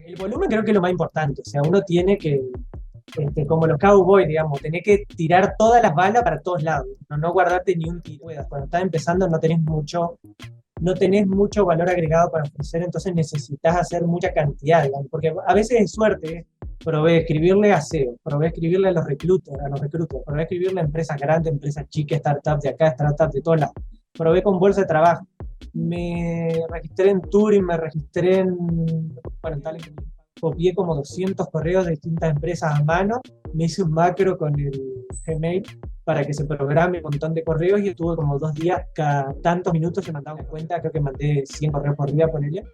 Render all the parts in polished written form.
El volumen creo que es lo más importante, o sea, uno tiene que, como los cowboys, digamos, tenés que tirar todas las balas para todos lados, no guardarte ni un tiro. Cuando estás empezando no tenés mucho valor agregado para ofrecer, entonces necesitas hacer mucha cantidad, digamos, porque a veces es suerte. Probé escribirle a SEO, probé escribirle a los recruiters, probé escribirle a empresas grandes, empresas chicas, startups de acá, startups de todos lados. Probé con bolsa de trabajo. Me registré en Turing, me registré bueno, en Talent. Copié como 200 correos de distintas empresas a mano, me hice un macro con el Gmail para que se programe un montón de correos y estuve como 2 días, cada tantos minutos se mandaba una cuenta, creo que mandé 100 correos por día, por ella,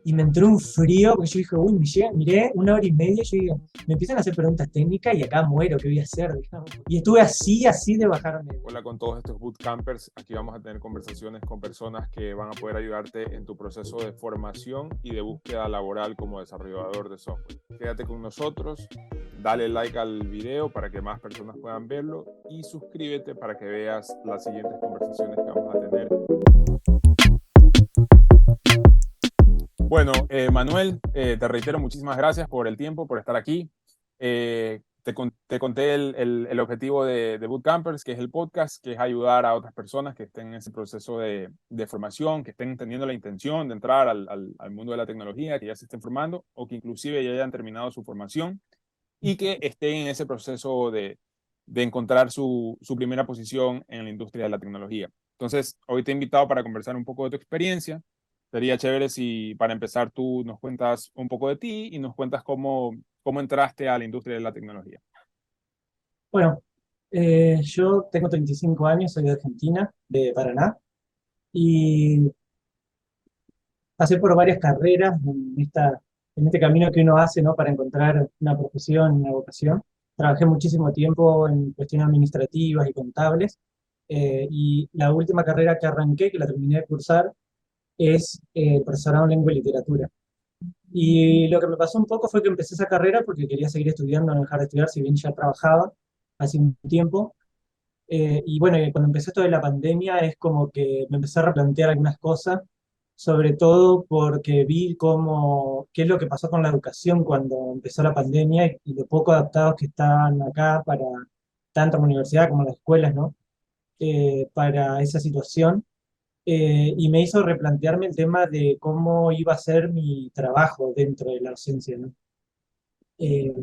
y me entró un frío, porque yo dije, uy, miré 1 hora y media, yo dije, me empiezan a hacer preguntas técnicas y acá muero, ¿qué voy a hacer? Y estuve así de bajarme. Hola con todos estos bootcampers, aquí vamos a tener conversaciones con personas que van a poder ayudarte en tu proceso de formación y de búsqueda laboral como desarrollador de software. Quédate con nosotros, dale like al video para que más personas puedan verlo y suscríbete para que veas las siguientes conversaciones que vamos a tener. Bueno, Manuel, te reitero muchísimas gracias por el tiempo, por estar aquí. Te conté el objetivo de Bootcampers, que es el podcast, que es ayudar a otras personas que estén en ese proceso de formación, que estén teniendo la intención de entrar al mundo de la tecnología, que ya se estén formando o que inclusive ya hayan terminado su formación y que estén en ese proceso de encontrar su primera posición en la industria de la tecnología. Entonces, hoy te he invitado para conversar un poco de tu experiencia. Sería chévere si para empezar tú nos cuentas un poco de ti y nos cuentas cómo entraste a la industria de la tecnología. Bueno, yo tengo 35 años, soy de Argentina, de Paraná, y pasé por varias carreras en este camino que uno hace, ¿no? Para encontrar una profesión, una vocación. Trabajé muchísimo tiempo en cuestiones administrativas y contables, y la última carrera que arranqué, que la terminé de cursar, es profesorado en lengua y literatura. Y lo que me pasó un poco fue que empecé esa carrera porque quería seguir estudiando, no dejar de estudiar, si bien ya trabajaba hace un tiempo. Y bueno, y cuando empezó esto de la pandemia es como que me empecé a replantear algunas cosas, sobre todo porque vi qué es lo que pasó con la educación cuando empezó la pandemia y lo poco adaptados que están acá para tanto la universidad como las escuelas, ¿no? Para esa situación. Y me hizo replantearme el tema de cómo iba a ser mi trabajo dentro de la docencia, ¿no? Eh,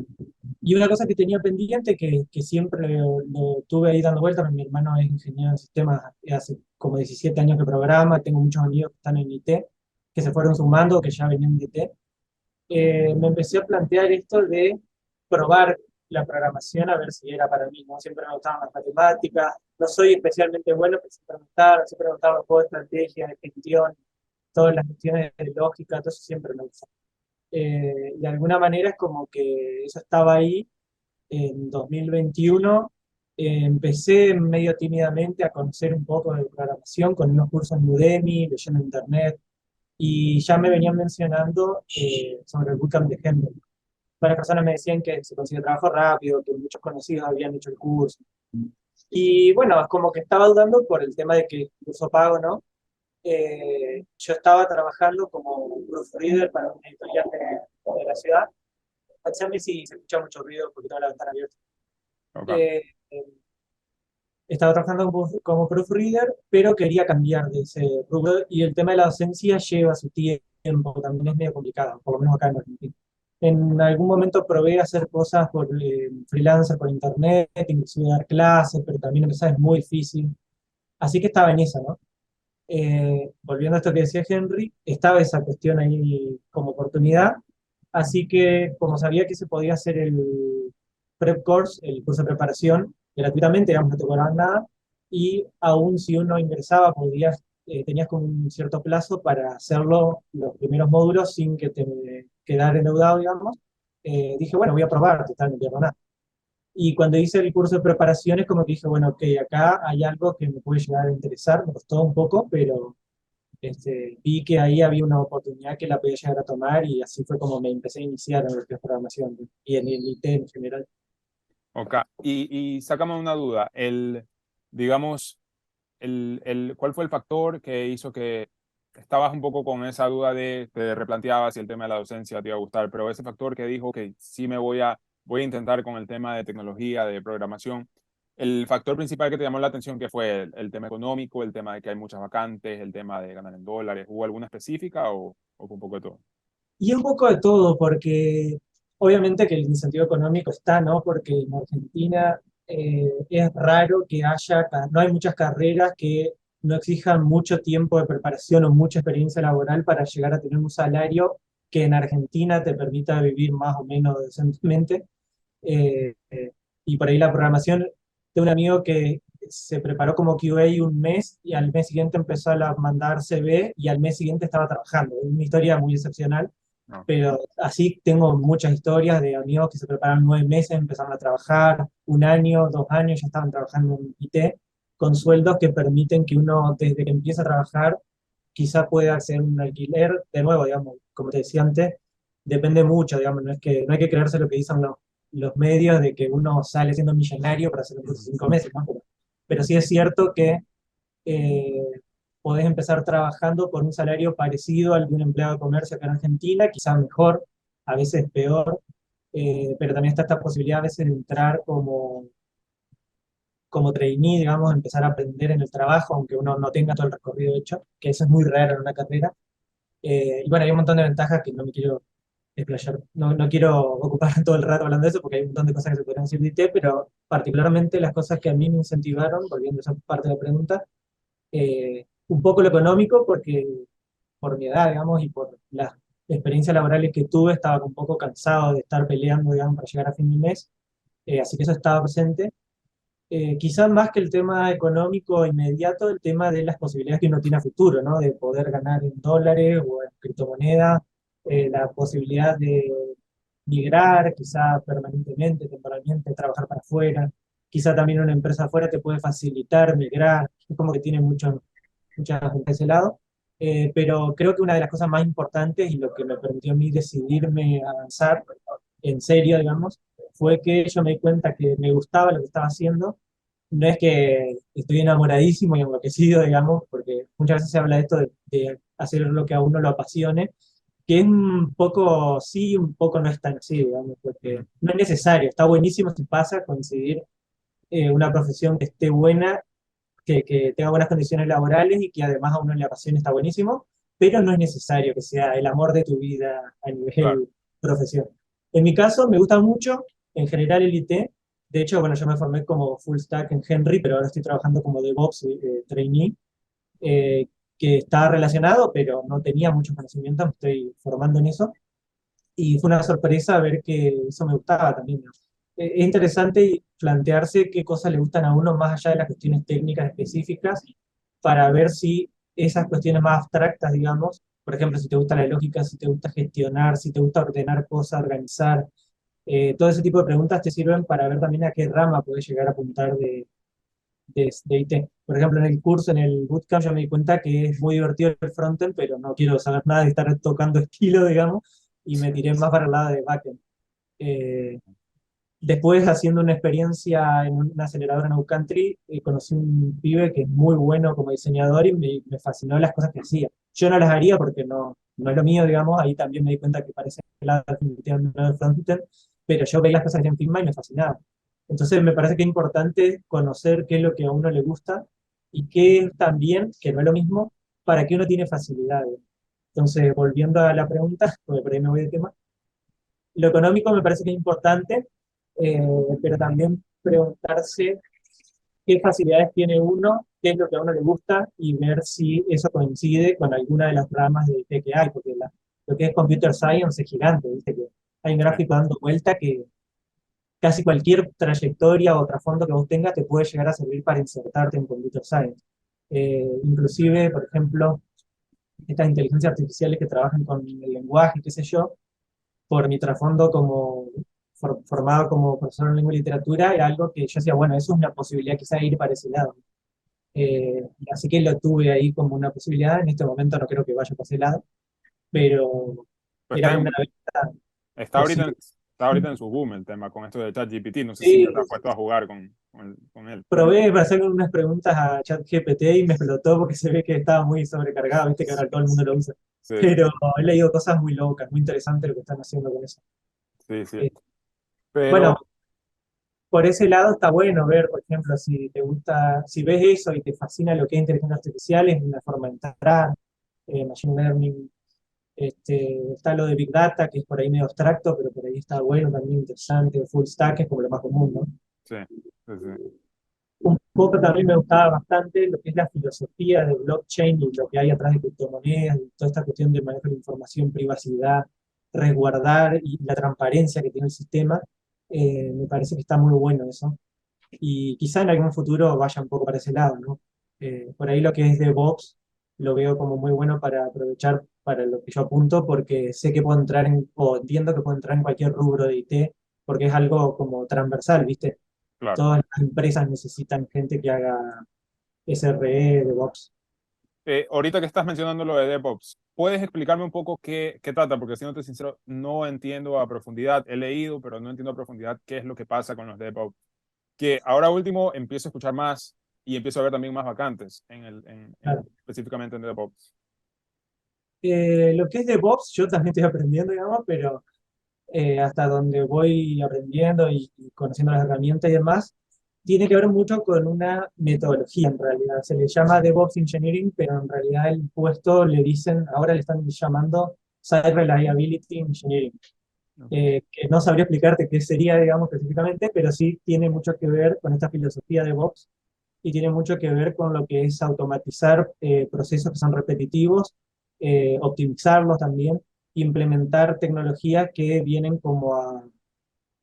y una cosa que tenía pendiente, que siempre lo tuve ahí dando vueltas, mi hermano es ingeniero en sistemas, hace como 17 años que programa, tengo muchos amigos que están en IT, que se fueron sumando, que ya venían de IT. Me empecé a plantear esto de probar la programación a ver si era para mí, ¿no? Siempre me gustaban las matemáticas, no soy especialmente bueno, pero siempre me gustaban los juegos de estrategia, de gestión, todas las cuestiones de lógica, todo eso siempre me gustó. De alguna manera es como que eso estaba ahí. En 2021 empecé medio tímidamente a conocer un poco de programación con unos cursos en Udemy, leyendo en internet, y ya me venían mencionando sobre el bootcamp de Henry. Varias personas me decían que se consigue trabajo rápido, que muchos conocidos habían hecho el curso. Y bueno, como que estaba dudando por el tema de que el curso pago, ¿no? Yo estaba trabajando como proofreader para una editorial de la ciudad. Avísame si se escucha mucho ruido porque tengo la ventana abierta. Okay. Eh, eh, Estaba trabajando como proofreader, pero quería cambiar de ese rubro y el tema de la docencia lleva su tiempo, también es medio complicado, por lo menos acá en Argentina. En algún momento probé hacer cosas por freelancer, por internet, inclusive dar clases, pero también empezar es muy difícil. Así que estaba en esa, ¿no? Volviendo a esto que decía Henry, estaba esa cuestión ahí como oportunidad. Así que como sabía que se podía hacer el prep course, el curso de preparación, gratuitamente, digamos, no te cobraban nada, y aún si uno ingresaba, tenías como un cierto plazo para hacerlo los primeros módulos sin que te quedar endeudado, digamos. Dije, bueno, voy a probar, total, no pierdo nada. Y cuando hice el curso de preparación es como que dije, bueno, ok, acá hay algo que me puede llegar a interesar, me costó un poco, pero vi que ahí había una oportunidad que la podía llegar a tomar y así fue como me empecé a iniciar en lo que es programación, ¿no? Y en el IT en general. Okay. Y sácame una duda. Digamos, ¿cuál fue el factor que hizo que estabas un poco con esa duda te replanteabas si el tema de la docencia te iba a gustar, pero ese factor que dijo que sí voy a intentar con el tema de tecnología, de programación, el factor principal que te llamó la atención, que fue el tema económico, el tema de que hay muchas vacantes, el tema de ganar en dólares, ¿hubo alguna específica o un poco de todo? Y un poco de todo, porque obviamente que el incentivo económico está, ¿no? Porque en Argentina es raro que no hay muchas carreras que no exijan mucho tiempo de preparación o mucha experiencia laboral para llegar a tener un salario que en Argentina te permita vivir más o menos decentemente. Eh, eh, y por ahí la programación de un amigo que se preparó como QA un mes y al mes siguiente empezó a mandar CV y al mes siguiente estaba trabajando. Es una historia muy excepcional, No, pero así tengo muchas historias de amigos que se prepararon 9 meses, empezaron a trabajar, un año, 2 años, ya estaban trabajando en IT, con sueldos que permiten que uno, desde que empieza a trabajar, quizá pueda hacer un alquiler, de nuevo, digamos, como te decía antes, depende mucho, digamos, no hay que creerse lo que dicen los medios de que uno sale siendo millonario para hacer un curso de 5 meses, ¿no? Pero sí es cierto que eh, podés empezar trabajando por un salario parecido al de un empleado de comercio acá en Argentina, quizás mejor, a veces peor, pero también está esta posibilidad a veces de entrar como trainee, digamos, empezar a aprender en el trabajo, aunque uno no tenga todo el recorrido hecho, que eso es muy raro en una carrera. Y bueno, hay un montón de ventajas que no me quiero explayar, no quiero ocupar todo el rato hablando de eso porque hay un montón de cosas que se podrían decir de IT, pero particularmente las cosas que a mí me incentivaron, volviendo a esa parte de la pregunta, un poco lo económico, porque por mi edad, digamos, y por las experiencias laborales que tuve, estaba un poco cansado de estar peleando, digamos, para llegar a fin de mes, así que eso estaba presente. Quizás más que el tema económico inmediato, el tema de las posibilidades que uno tiene a futuro, ¿no? De poder ganar en dólares o en criptomonedas, la posibilidad de migrar, quizá permanentemente, temporalmente, trabajar para afuera. Quizá también una empresa afuera te puede facilitar migrar. Es como que tiene muchas ventajas de ese lado. Pero creo que una de las cosas más importantes y lo que me permitió a mí decidirme a avanzar en serio, digamos, fue que yo me di cuenta que me gustaba lo que estaba haciendo. No es que estoy enamoradísimo y enloquecido, digamos, porque muchas veces se habla de esto de hacer lo que a uno lo apasione, que es un poco sí, un poco no es tan así, digamos, porque Ujú. no es necesario. Está buenísimo si pasa conseguir una profesión que esté buena, que tenga buenas condiciones laborales y que además a uno le apasione, está buenísimo, pero no es necesario que sea el amor de tu vida a Claro. nivel profesión. En mi caso, me gusta mucho, en general, el IT. De hecho, bueno, yo me formé como full stack en Henry, pero ahora estoy trabajando como DevOps trainee, eh, que está relacionado, pero no tenía muchos conocimientos, me estoy formando en eso. Y fue una sorpresa ver que eso me gustaba también, ¿no? Es interesante plantearse qué cosas le gustan a uno más allá de las cuestiones técnicas específicas para ver si esas cuestiones más abstractas, digamos, por ejemplo, si te gusta la lógica, si te gusta gestionar, si te gusta ordenar cosas, organizar, todo ese tipo de preguntas te sirven para ver también a qué rama puedes llegar a apuntar de IT. Por ejemplo, en el curso, en el bootcamp, yo me di cuenta que es muy divertido el frontend, pero no quiero saber nada de estar tocando estilo, digamos, y me tiré más para el lado de backend. Eh, Después, haciendo una experiencia en una aceleradora en Country, conocí un pibe que es muy bueno como diseñador y me fascinó las cosas que hacía. Yo no las haría porque no es lo mío, digamos, ahí también me di cuenta que parece el lado definitivamente no del frontend, pero yo veía las cosas en Figma y me fascinaba. Entonces me parece que es importante conocer qué es lo que a uno le gusta y qué es también, que no es lo mismo, para qué uno tiene facilidades. Entonces, volviendo a la pregunta, porque por ahí me voy de tema, lo económico me parece que es importante, eh, pero también preguntarse qué facilidades tiene uno, qué es lo que a uno le gusta y ver si eso coincide con alguna de las ramas de IT que hay, porque lo que es Computer Science es gigante, ¿viste? Que hay un Sí. gráfico dando vuelta que casi cualquier trayectoria o trasfondo que vos tengas te puede llegar a servir para insertarte en Computer Science. Inclusive, por ejemplo, estas inteligencias artificiales que trabajan con el lenguaje, qué sé yo, por mi trasfondo como formado como profesor en lengua y literatura, era algo que yo decía, bueno, eso es una posibilidad quizá de ir para ese lado. Así que lo tuve ahí como una posibilidad. En este momento no creo que vaya para ese lado, pero Pues era como una venta está ahorita, posible. está ahorita en su boom el tema con esto de ChatGPT. No sé si ya Sí, te has puesto a jugar con él. probé para hacer unas preguntas a ChatGPT y me explotó porque se ve que estaba muy sobrecargado, viste que ahora todo el mundo lo usa. Sí, sí, Pero he leído cosas muy locas, muy interesantes lo que están haciendo con eso. sí, sí. Eh, Pero, bueno, por ese lado está bueno ver, por ejemplo, si te gusta, si ves eso y te fascina lo que es inteligencia artificial, es una forma de entrar, machine learning, está lo de Big Data, que es por ahí medio abstracto, pero por ahí está bueno, también interesante, full stack, es como lo más común, ¿no? sí, sí, sí. Un poco también me gustaba bastante lo que es la filosofía de blockchain y lo que hay atrás de criptomonedas y toda esta cuestión de manejo de información, privacidad, resguardar y la transparencia que tiene el sistema. Me parece que está muy bueno eso. Y quizá en algún futuro vaya un poco para ese lado, ¿no? Por ahí lo que es DevOps lo veo como muy bueno para aprovechar para lo que yo apunto, porque sé que puedo entrar o entiendo que puedo entrar en cualquier rubro de IT, porque es algo como transversal, ¿viste? Claro. Todas las empresas necesitan gente que haga SRE, DevOps. Ahorita que estás mencionando lo de DevOps, ¿puedes explicarme un poco qué trata? Porque siéndote sincero, no entiendo a profundidad. He leído, pero no entiendo a profundidad qué es lo que pasa con los DevOps. Que ahora último empiezo a escuchar más y empiezo a ver también más vacantes Claro. específicamente en DevOps. Lo que es DevOps, yo también estoy aprendiendo, digamos, pero hasta donde voy aprendiendo y conociendo las herramientas y demás, tiene que ver mucho con una metodología en realidad. Se le llama DevOps Engineering, pero en realidad el puesto le dicen, ahora le están llamando Site Reliability Engineering, Okay. que no sabría explicarte qué sería, digamos, específicamente, pero sí tiene mucho que ver con esta filosofía de DevOps y tiene mucho que ver con lo que es automatizar procesos que son repetitivos, optimizarlos también, implementar tecnologías que vienen como a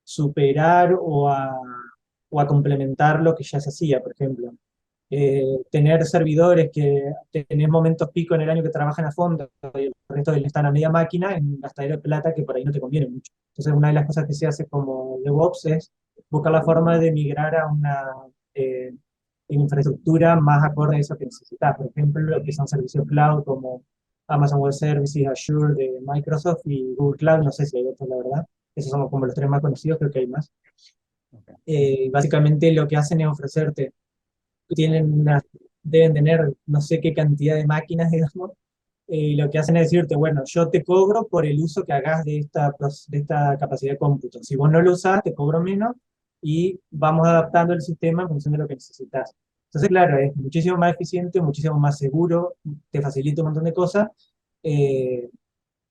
superar o a complementar lo que ya se hacía, por ejemplo. Tener servidores que tenés momentos pico en el año que trabajan a fondo y el resto están a media máquina en un gastadero de plata que por ahí no te conviene mucho. Entonces, una de las cosas que se hace como DevOps es buscar la forma de migrar a una eh, infraestructura más acorde a eso que necesitas. Por ejemplo, lo que son servicios cloud como Amazon Web Services, Azure de Microsoft y Google Cloud, no sé si hay otros, la verdad. Esos son como los tres más conocidos, creo que hay más. Okay. Básicamente lo que hacen es ofrecerte, tienen una, deben tener no sé qué cantidad de máquinas, digamos, y lo que hacen es decirte, bueno, yo te cobro por el uso que hagas de esta capacidad de cómputo. Si vos no lo usás, te cobro menos y vamos adaptando el sistema en función de lo que necesitas. Entonces, claro, es muchísimo más eficiente, muchísimo más seguro, te facilita un montón de cosas eh,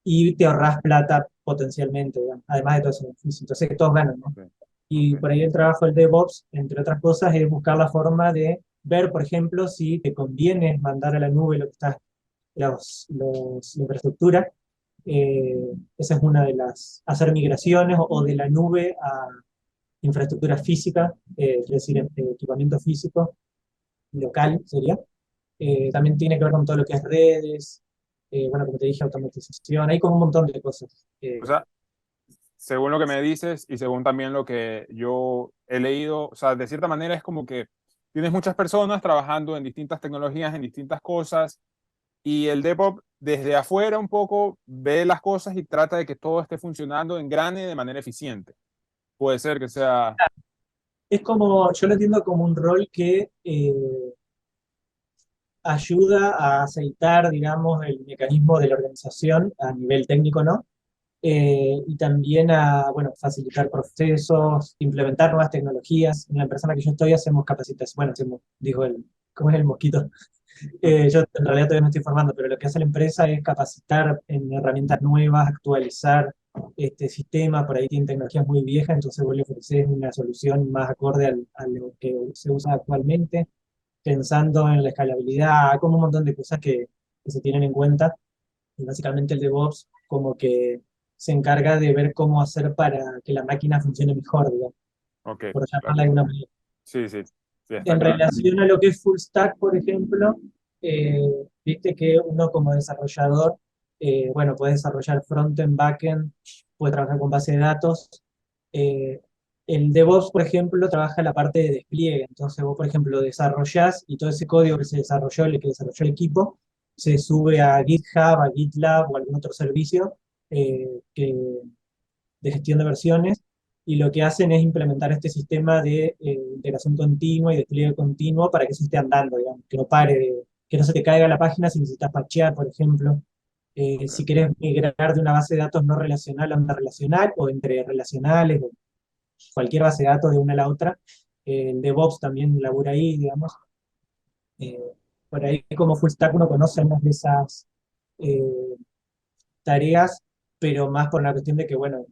y te ahorras plata potencialmente, digamos, además de todo ese beneficio. Entonces, todos ganan, ¿no? Okay. Y Okay. por ahí el trabajo del DevOps, entre otras cosas, es buscar la forma de ver, por ejemplo, si te conviene mandar a la nube lo que estás, la infraestructura. Esa es una de las, hacer migraciones o de la nube a infraestructura física, es decir, equipamiento físico, local sería. También tiene que ver con todo lo que es redes, bueno, como te dije, automatización, hay como un montón de cosas. O sea, según lo que me dices y según también lo que yo he leído, o sea, de cierta manera es como que tienes muchas personas trabajando en distintas tecnologías, en distintas cosas, y el DevOps desde afuera un poco ve las cosas y trata de que todo esté funcionando en grande de manera eficiente. Puede ser que sea... Es como, yo lo entiendo como un rol que ayuda a aceitar, digamos, el mecanismo de la organización a nivel técnico, ¿no? Y también a, bueno, facilitar procesos, implementar nuevas tecnologías. En la empresa en la que yo estoy hacemos capacitación, bueno, hacemos, digo, ¿cómo es el mosquito? Yo en realidad todavía no estoy formando, pero lo que hace la empresa es capacitar en herramientas nuevas, actualizar este sistema, por ahí tiene tecnologías muy viejas, entonces vos le ofreces una solución más acorde a lo que se usa actualmente, pensando en la escalabilidad, como un montón de cosas que se tienen en cuenta. Y básicamente el DevOps como que se encarga de ver cómo hacer para que la máquina funcione mejor, digamos, Ok, por llamarla claro. de alguna manera. Sí, sí, sí, está En claro. relación a lo que es full stack, por ejemplo, viste que uno como desarrollador, bueno, puede desarrollar frontend, backend, puede trabajar con base de datos. Eh, el DevOps, por ejemplo, trabaja la parte de despliegue. Entonces vos, por ejemplo, desarrollás y todo ese código que se desarrolló, el que desarrolló el equipo, se sube a GitHub, a GitLab o algún otro servicio que de gestión de versiones, y lo que hacen es implementar este sistema de integración continua y despliegue continuo para que eso esté andando, digamos, que no pare, que no se te caiga la página si necesitas parchear, por ejemplo. Ok, Si querés migrar de una base de datos no relacional a una relacional o entre relacionales, o cualquier base de datos de una a la otra, el DevOps también labura ahí, digamos. Eh, por ahí como full stack uno conoce algunas de esas eh, tareas, pero más por una cuestión de que, bueno,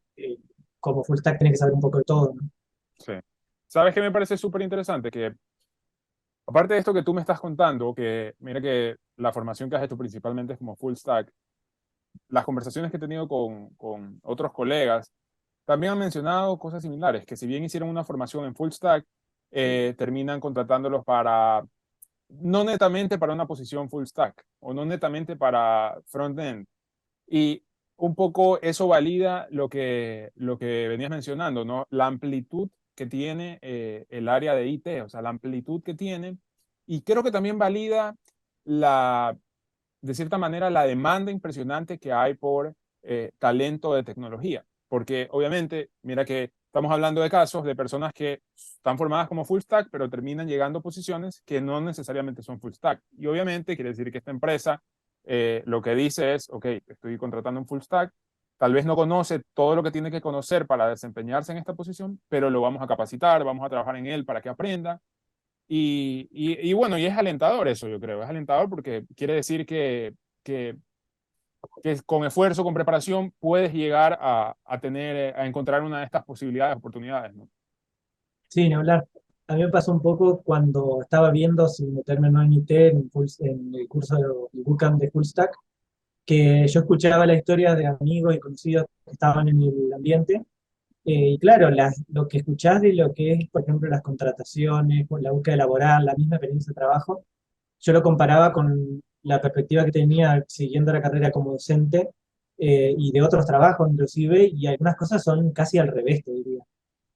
como full stack tiene que saber un poco de todo, ¿no? sí. ¿Sabes qué me parece súper interesante? Que aparte de esto que tú me estás contando, que mira que la formación que has hecho principalmente es como full stack, las conversaciones que he tenido con otros colegas también han mencionado cosas similares, que si bien hicieron una formación en full stack, terminan contratándolos para, no netamente para una posición full stack o no netamente para front-end. Y un poco eso valida lo que venías mencionando, ¿no? La amplitud que tiene el área de IT, o sea, la amplitud que tiene. Y creo que también valida la, de cierta manera, la demanda impresionante que hay por talento de tecnología. Porque obviamente, mira que estamos hablando de casos de personas que están formadas como full stack, pero terminan llegando a posiciones que no necesariamente son full stack. Y obviamente quiere decir que esta empresa lo que dice es, ok, estoy contratando un full stack, tal vez no conoce todo lo que tiene que conocer para desempeñarse en esta posición, pero lo vamos a capacitar, vamos a trabajar en él para que aprenda y bueno, y es alentador eso, yo creo. Es alentador porque quiere decir que, que con esfuerzo, con preparación, puedes llegar a tener, a encontrar una de estas posibilidades, oportunidades, ¿no? Sí, ni hablar. A mí me pasó un poco cuando estaba viendo si meterme o no en IT, en el curso el bootcamp de Full Stack, que yo escuchaba la historia de amigos y conocidos que estaban en el ambiente. Y claro, lo que escuchás de lo que es, por ejemplo, las contrataciones, con la búsqueda laboral, la misma experiencia de trabajo, yo lo comparaba con la perspectiva que tenía siguiendo la carrera como docente y de otros trabajos inclusive, y algunas cosas son casi al revés, te diría.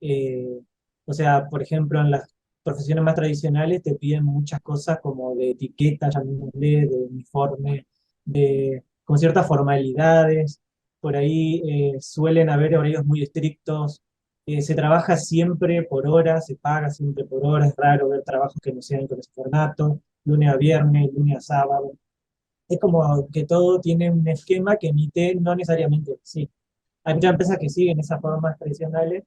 Eh, o sea, por ejemplo, en las profesiones más tradicionales te piden muchas cosas como de etiqueta, llamémosle, de uniforme, de, con ciertas formalidades. Por ahí suelen haber horarios muy estrictos. Se trabaja siempre por hora, se paga siempre por hora. Es raro ver trabajos que no sean con ese formato, lunes a viernes, lunes a sábado. Es como que todo tiene un esquema que emite no necesariamente sí. Hay muchas empresas que siguen esas formas tradicionales,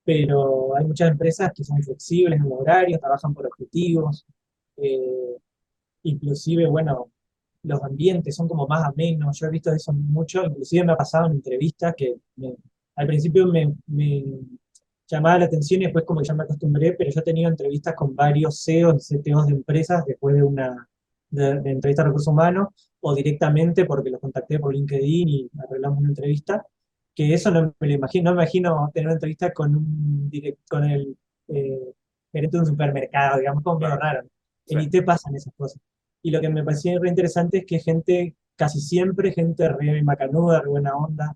pero hay muchas empresas que son flexibles en los horarios, trabajan por objetivos, eh, inclusive, bueno, los ambientes son como más amenos, yo he visto eso mucho, inclusive me ha pasado en entrevistas que al principio me llamaba la atención y después como que ya me acostumbré, pero yo he tenido entrevistas con varios CEOs y CTOs de empresas después de una de entrevista de recursos humanos o directamente porque los contacté por LinkedIn y arreglamos una entrevista, que eso no me lo imagino, no me imagino tener una entrevista con con el eh, gerente de un supermercado, digamos, como medio Claro, raro. sí. En IT pasan esas cosas. Y lo que me pareció re interesante es que gente, casi siempre, gente re macanuda, re buena onda,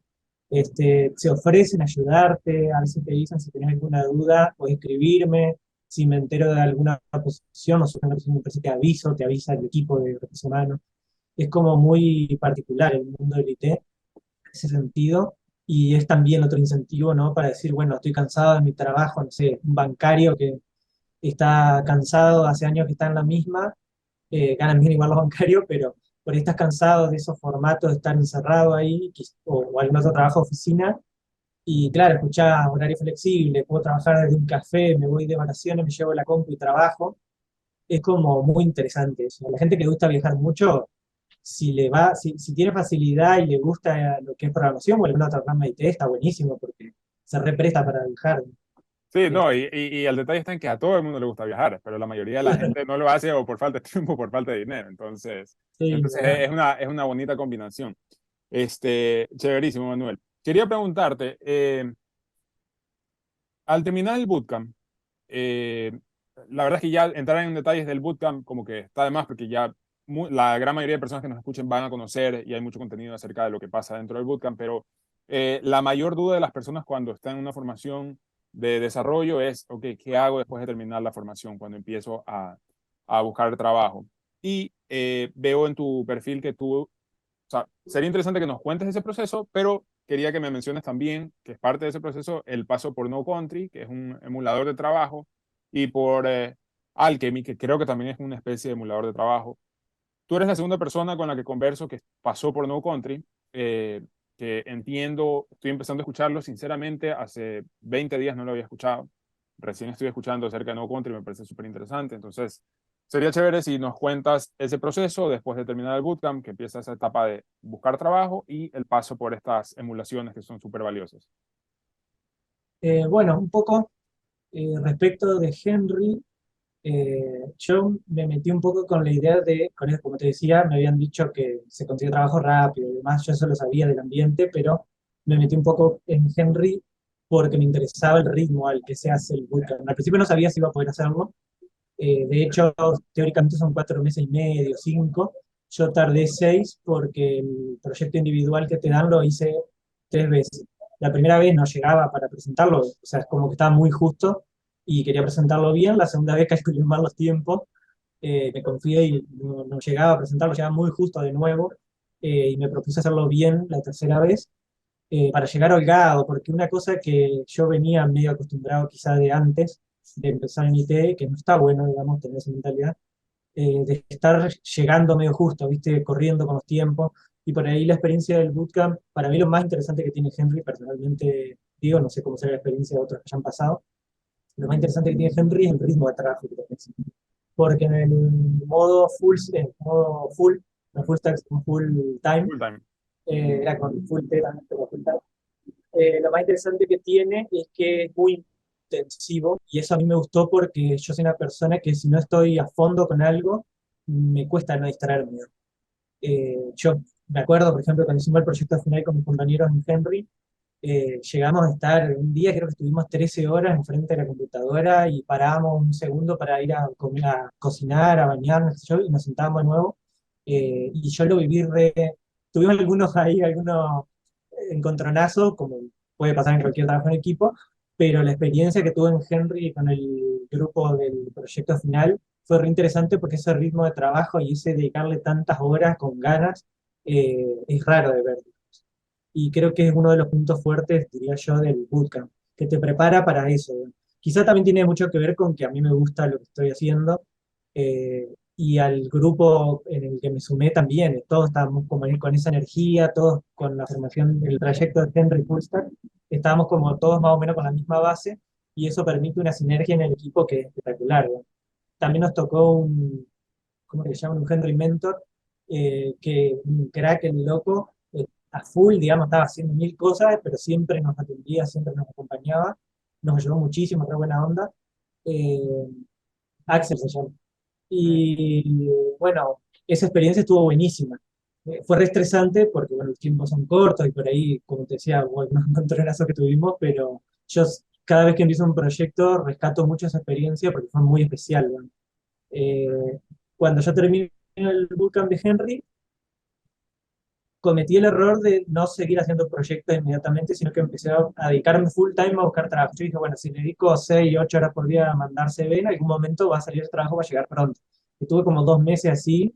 se ofrecen a ayudarte, a veces te dicen si tenés alguna duda, puedes escribirme, si me entero de alguna posición, o si una posición de empresa te aviso, te avisa el equipo de recursos humanos. Es como muy particular el mundo del IT en ese sentido, y es también otro incentivo, ¿no? Para decir, bueno, estoy cansado de mi trabajo, no sé, un bancario que está cansado, hace años que está en la misma, ganan bien igual los bancarios, pero por ahí estás cansado de esos formatos de estar encerrado ahí, o algún otro trabajo de oficina, y claro, escuchás horario flexible, puedo trabajar desde un café, me voy de vacaciones, me llevo la compu y trabajo, es como muy interesante eso. A la gente que le gusta viajar mucho, si tiene facilidad y le gusta lo que es programación o alguna otra rama de IT, está buenísimo porque se represta para viajar. Sí, Eh, no, y el detalle está en que a todo el mundo le gusta viajar, pero la mayoría de la gente no lo hace o por falta de tiempo o por falta de dinero. sí, Entonces ¿verdad? es una bonita combinación. Chéverísimo, Manuel. Quería preguntarte, al terminar el bootcamp, eh, la verdad es que ya entrar en detalles del bootcamp como que está de más porque ya la gran mayoría de personas que nos escuchen van a conocer y hay mucho contenido acerca de lo que pasa dentro del bootcamp, pero la mayor duda de las personas cuando están en una formación de desarrollo es, ok, ¿qué hago después de terminar la formación cuando empiezo a buscar trabajo? Y veo en tu perfil que tú, o sea, sería interesante que nos cuentes ese proceso, pero quería que me menciones también, que es parte de ese proceso, el paso por No Country, que es un emulador de trabajo, y por Alchemy, que creo que también es una especie de emulador de trabajo. Tú eres la segunda persona con la que converso que pasó por No Country, eh, que entiendo, estoy empezando a escucharlo, sinceramente, hace 20 días no lo había escuchado, recién estoy escuchando acerca de No Country, me parece súper interesante, entonces sería chévere si nos cuentas ese proceso después de terminar el bootcamp, que empieza esa etapa de buscar trabajo y el paso por estas emulaciones que son súper valiosas. Bueno, un poco respecto de Henry, yo me metí un poco con la idea de, como te decía, me habían dicho que se consigue trabajo rápido y demás, yo eso lo sabía del ambiente, pero me metí un poco en Henry porque me interesaba el ritmo al que se hace el bootcamp. Al principio no sabía si iba a poder hacerlo, de hecho, teóricamente son 4 meses y medio, 5. Yo tardé 6 porque el proyecto individual que te dan lo hice 3 veces. La primera vez no llegaba para presentarlo, o sea, es como que estaba muy justo y quería presentarlo bien. La segunda vez calculé mal los tiempos, me confié y no llegaba a presentarlo, llegaba muy justo de nuevo, y me propuse hacerlo bien la tercera vez, para llegar holgado, porque una cosa que yo venía medio acostumbrado quizá de antes de empezar en IT, que no está bueno, digamos, tener esa mentalidad, de estar llegando medio justo, ¿viste? Corriendo con los tiempos. Y por ahí la experiencia del bootcamp, para mí lo más interesante que tiene Henry, personalmente digo, no sé cómo será la experiencia de otros que hayan pasado, lo más interesante que tiene Henry es el ritmo de trabajo que tenés. Porque en el modo full, no full stack, sino full time, Full time. era con full T también, pero full time. Lo más interesante que tiene es que es muy intensivo y eso a mí me gustó porque yo soy una persona que si no estoy a fondo con algo, me cuesta no distraerme. Yo me acuerdo, por ejemplo, cuando hicimos el proyecto final con mis compañeros en Henry, llegamos a estar un día, creo que estuvimos 13 horas enfrente de la computadora y parábamos un segundo para ir a, comer, a cocinar, a bañarnos, qué sé yo, y nos sentábamos de nuevo. Y yo lo viví tuvimos algunos ahí, algunos encontronazos, como puede pasar en cualquier trabajo en equipo, pero la experiencia que tuve en Henry con el grupo del proyecto final fue re interesante porque ese ritmo de trabajo y ese dedicarle tantas horas con ganas, es raro de ver. Y creo que es uno de los puntos fuertes, diría yo, del bootcamp, que te prepara para eso. Quizá también tiene mucho que ver con que a mí me gusta lo que estoy haciendo, y al grupo en el que me sumé también. Todos estábamos como con esa energía, todos con la formación del trayecto de Henry Fullstack, estábamos como todos más o menos con la misma base y eso permite una sinergia en el equipo que es espectacular, ¿no? También nos tocó ¿cómo que se llama? Un Henry Mentor, que un crack, el loco, a full, digamos, estaba haciendo mil cosas, pero siempre nos atendía, siempre nos acompañaba, nos ayudó muchísimo, re buena onda. Eh, Axel se llama. Y bueno, esa experiencia estuvo buenísima. Fue re estresante porque, bueno, los tiempos son cortos y por ahí, como te decía, bueno, unos encontronazos que tuvimos, pero yo cada vez que empiezo un proyecto rescato mucho esa experiencia porque fue muy especial, ¿no? Eh, Cuando yo terminé el bootcamp de Henry, cometí el error de no seguir haciendo proyectos inmediatamente, sino que empecé a dedicarme full time a buscar trabajo. Yo dije, bueno, si le dedico 6, 8 horas por día a mandar CV, en algún momento va a salir el trabajo, va a llegar pronto. Y tuve como 2 meses así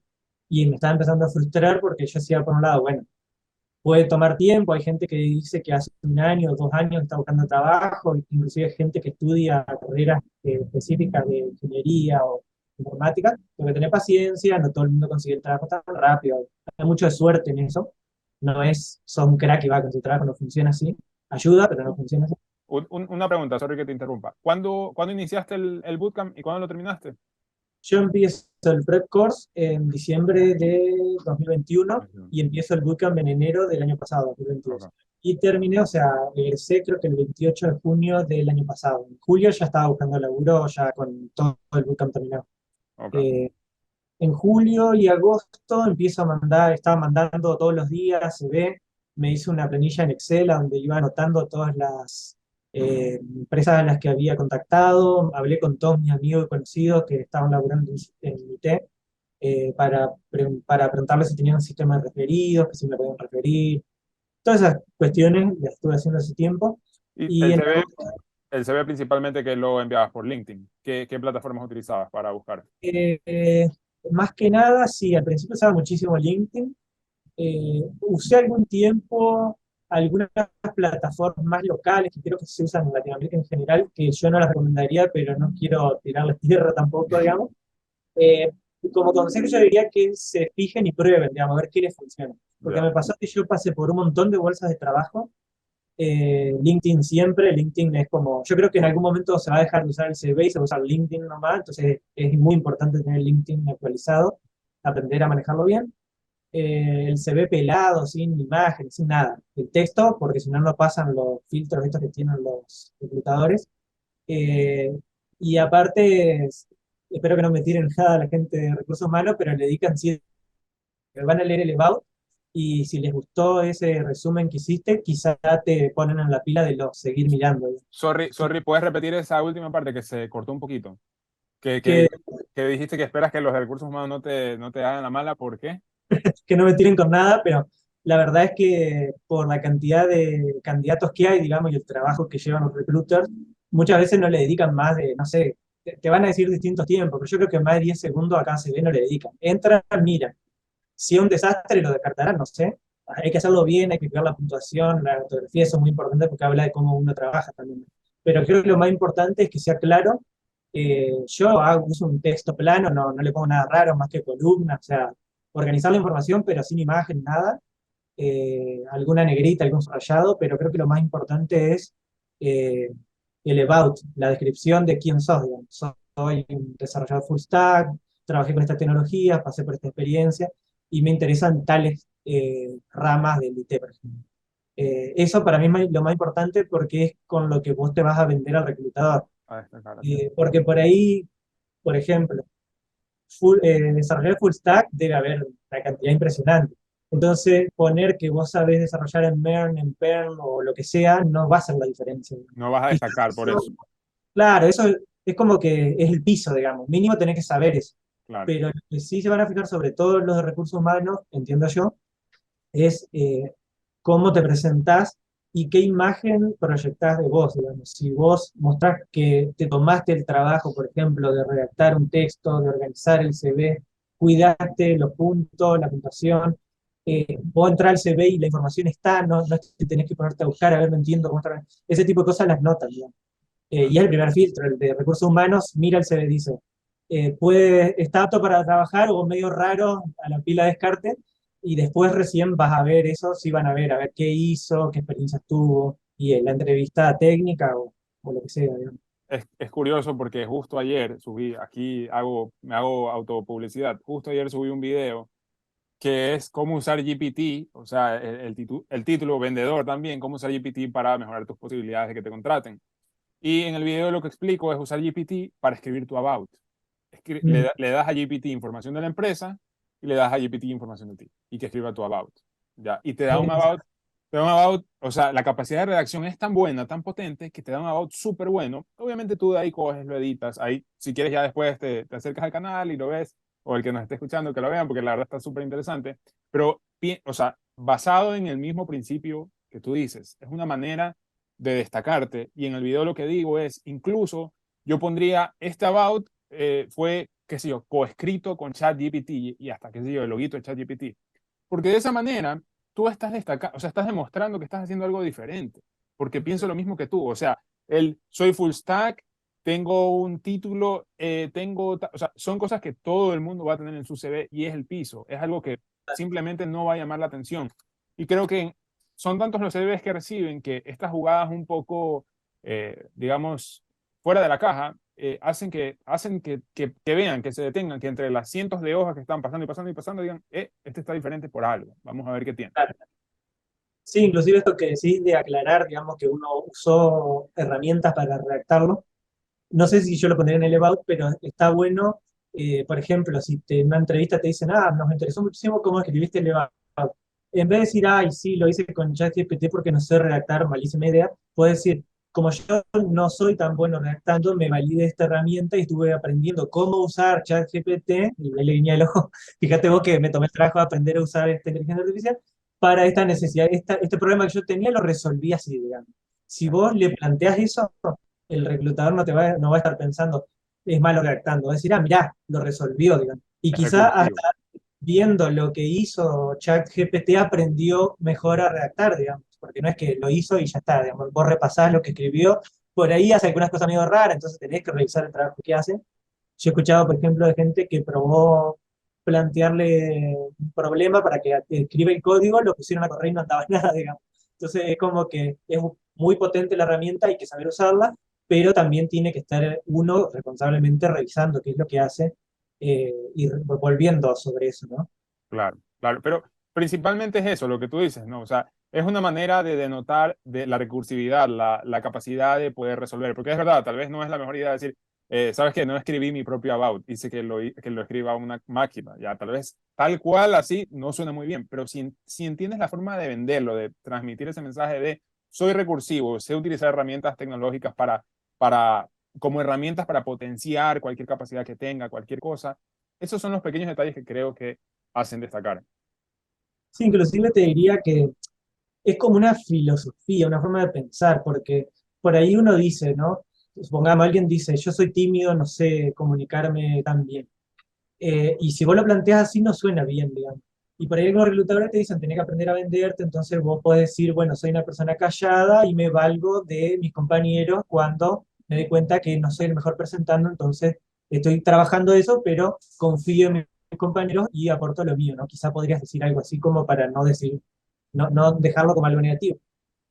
y me estaba empezando a frustrar porque yo decía, por un lado, bueno, puede tomar tiempo, hay gente que dice que hace 1 año, 2 años está buscando trabajo, inclusive gente que estudia carreras específicas de ingeniería o informática, tengo que tener paciencia, no todo el mundo consigue el trabajo tan rápido, hay mucho de suerte en eso, no es, sos un crack y va con tu trabajo, no funciona así, ayuda, pero no funciona así. Una pregunta, sorry que te interrumpa. ¿Cuándo iniciaste el bootcamp y cuándo lo terminaste? Yo empiezo el prep course en diciembre de 2021 Ujú. y empiezo el bootcamp en enero del año pasado, 2022. Ok, Y terminé, o sea, egresé creo que el 28 de junio del año pasado. En julio ya estaba buscando laburo, ya con todo el bootcamp terminado. ok. Eh, en julio y agosto empiezo a mandar, estaba mandando todos los días, se ve, me hice una planilla en Excel donde iba anotando todas las empresas a las que había contactado, hablé con todos mis amigos y conocidos que estaban laburando en IT, para preguntarles si tenían un sistema de referidos, que si me podían referir, todas esas cuestiones las estuve haciendo hace tiempo. Y Y en agosto, el CV principalmente que lo enviabas por LinkedIn. ¿Qué plataformas utilizabas para buscar? eh, eh, más que nada, sí, al principio usaba muchísimo LinkedIn. Usé algún tiempo. algunas plataformas más locales que creo que se usan en Latinoamérica en general, que yo no las recomendaría, pero no quiero tirarles tierra tampoco, digamos. Eh, Como consejo yo diría que se fijen y prueben, digamos, a ver qué les funciona. Porque Ya. me pasó que yo pasé por un montón de bolsas de trabajo. LinkedIn siempre, LinkedIn es como, yo creo que en algún momento se va a dejar de usar el CV y se va a usar LinkedIn nomás, entonces es muy importante tener LinkedIn actualizado, aprender a manejarlo bien. El CV pelado, sin imagen, sin nada. El texto, porque si no, no pasan los filtros estos que tienen los reclutadores. Eh, y aparte, espero que no me tiren nada la gente de recursos humanos, pero le dedican, sí, van a leer el About y si les gustó ese resumen que hiciste, quizá te ponen en la pila de los seguir mirando. Sorry, ¿puedes repetir esa última parte que se cortó un poquito? Que, que, Que, que dijiste que esperas que los de recursos humanos no te hagan la mala, ¿por qué? que no me tiren con nada, pero la verdad es que por la cantidad de candidatos que hay, digamos, y el trabajo que llevan los recruiters, muchas veces no le dedican más de, no sé, te van a decir distintos tiempos, pero yo creo que más de 10 segundos acá se ve no le dedican. Entran, miran. Si es un desastre, lo descartarán, no sé. Hay que hacerlo bien, hay que cuidar la puntuación, la ortografía, eso es muy importante porque habla de cómo uno trabaja también. Pero creo que lo más importante es que sea claro. Uso un texto plano, no le pongo nada raro, más que columnas, o sea, organizar la información, pero sin imagen, nada. Alguna negrita, algún subrayado, pero creo que lo más importante es eh, el about, la descripción de quién sos, digamos. Soy un desarrollador full stack, trabajé con esta tecnología, pasé por esta experiencia y me interesan tales ramas del IT, por ejemplo. Eso para mí es lo más importante porque es con lo que vos te vas a vender al reclutador. A destacar. Porque por ahí, por ejemplo, desarrollar full stack debe haber una cantidad impresionante. Entonces, poner que vos sabés desarrollar en MERN, en PERN o lo que sea, no va a hacer la diferencia. No vas a Quizás destacar por eso, eso. claro, eso es como que es el piso, digamos. Mínimo tenés que saber eso. Claro. Pero lo que sí se van a fijar sobre todo los de recursos humanos, entiendo yo, es cómo te presentás y qué imagen proyectás de vos, digamos. Si vos mostrás que te tomaste el trabajo, por ejemplo, de redactar un texto, de organizar el CV, cuidaste los puntos, la puntuación, vos entrar al CV y la información está, no es que tenés que ponerte a buscar, a ver, no entiendo cómo está. Ese tipo de cosas las notas, digamos. Y es el primer filtro, el de recursos humanos, mira el CV, dice, está apto para trabajar o medio raro a la pila de descarte, y después recién vas a ver eso, sí van a ver qué hizo, qué experiencias tuvo, y en la entrevista técnica o lo que sea, digamos. Es curioso porque justo ayer subí, aquí me hago autopublicidad, justo ayer subí un video que es cómo usar GPT, o sea, el título vendedor también, cómo usar GPT para mejorar tus posibilidades de que te contraten. Y en el video lo que explico es usar GPT para escribir tu about. Mm, Le das a GPT información de la empresa y le das a GPT información de ti y que escriba tu about. ¿Ya? Y te da un about, o sea, la capacidad de redacción es tan buena, tan potente, que te da un about súper bueno. Obviamente tú de ahí coges, lo editas, ahí si quieres ya después te acercas al canal y lo ves, o el que nos esté escuchando que lo vean, porque la verdad está súper interesante. Pero, o sea, basado en el mismo principio que tú dices, es una manera de destacarte. Y en el video lo que digo es, incluso yo pondría este about fue, qué sé yo, coescrito con ChatGPT y hasta, qué sé yo, el loguito de ChatGPT. Porque de esa manera tú estás destacando, o sea, estás demostrando que estás haciendo algo diferente. Porque pienso lo mismo que tú, o sea, soy full stack, tengo un título, o sea, son cosas que todo el mundo va a tener en su CV y es el piso, es algo que simplemente no va a llamar la atención. Y creo que son tantos los CVs que reciben que estas jugadas un poco, digamos, fuera de la caja, hacen que vean, que se detengan, que entre las cientos de hojas que están pasando y pasando y pasando, digan, este está diferente por algo, vamos a ver qué tiene. claro. Sí, inclusive esto que decís de aclarar, digamos, que uno usó herramientas para redactarlo. No sé si yo lo pondría en el about, pero está bueno, por ejemplo, si en una entrevista te dicen, nos interesó muchísimo cómo escribiste el about. En vez de decir, ay, sí, lo hice con ChatGPT porque no sé redactar, malísima idea, puedes decir, como yo no soy tan bueno redactando, me validé esta herramienta y estuve aprendiendo cómo usar ChatGPT, y le guiñé el ojo, fíjate vos que me tomé el trabajo de aprender a usar esta inteligencia artificial, para esta necesidad, este problema que yo tenía lo resolví así, digamos. Si vos le planteas eso, el reclutador no va a estar pensando, es malo redactando, va a decir, mirá, lo resolvió, digamos. Y Es quizá recursivo. hasta viendo lo que hizo ChatGPT aprendió mejor a redactar, digamos. porque no es que lo hizo y ya está, digamos, vos repasás lo que escribió, por ahí hace algunas cosas medio raras, entonces tenés que revisar el trabajo que hace. Yo he escuchado, por ejemplo, de gente que probó plantearle un problema para que escriba el código, lo pusieron a correr y no andaba nada, digamos. Entonces es como que es muy potente la herramienta, hay que saber usarla, pero también tiene que estar uno responsablemente revisando qué es lo que hace y volviendo sobre eso, ¿no? Claro, claro, pero principalmente es eso, lo que tú dices, ¿no? O sea, es una manera de denotar de la recursividad, la capacidad de poder resolver, porque es verdad, tal vez no es la mejor idea decir, sabes que no escribí mi propio about, hice que lo escriba una máquina, ya tal vez tal cual así no suena muy bien, pero si entiendes la forma de venderlo, de transmitir ese mensaje de soy recursivo, sé utilizar herramientas tecnológicas para, como herramientas para potenciar cualquier capacidad que tenga, cualquier cosa, esos son los pequeños detalles que creo que hacen destacar. Sí, inclusive te diría que es como una filosofía, una forma de pensar, porque por ahí uno dice, ¿no? Supongamos, alguien dice, yo soy tímido, no sé comunicarme tan bien. Y si vos lo planteas así, no suena bien, digamos. Y por ahí algunos reclutadores te dicen, tenés que aprender a venderte, entonces vos podés decir, bueno, soy una persona callada y me valgo de mis compañeros cuando me doy cuenta que no soy el mejor presentando, entonces estoy trabajando eso, pero confío en mis compañeros y aporto lo mío, ¿no? Quizá podrías decir algo así como para no decir, no dejarlo como algo negativo.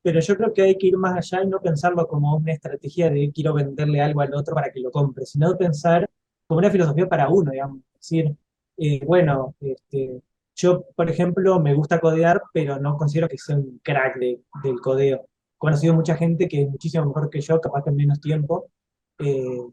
Pero yo creo que hay que ir más allá y no pensarlo como una estrategia de quiero venderle algo al otro para que lo compre, sino pensar como una filosofía para uno, digamos. Es decir, bueno, yo, por ejemplo, me gusta codear, pero no considero que sea un crack del codeo. He conocido mucha gente que es muchísimo mejor que yo, capaz que en menos tiempo, eh,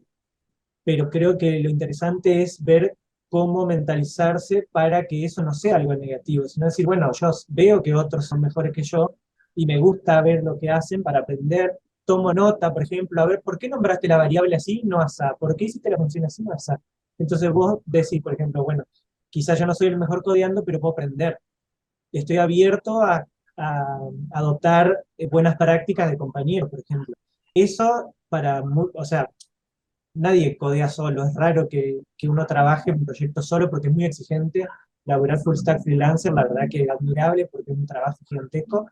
pero creo que lo interesante es ver cómo mentalizarse para que eso no sea algo negativo, sino decir, bueno, yo veo que otros son mejores que yo y me gusta ver lo que hacen para aprender, tomo nota, por ejemplo, a ver, ¿por qué nombraste la variable así, no asá? ¿Por qué hiciste la función así, no asá? Entonces vos decís, por ejemplo, bueno, quizás yo no soy el mejor codeando, pero puedo aprender. Estoy abierto a adoptar buenas prácticas de compañeros, por ejemplo. Eso o sea, nadie codea solo, es raro que uno trabaje en un proyecto solo porque es muy exigente. Laborar full stack freelancer, la verdad que es admirable porque es un trabajo gigantesco.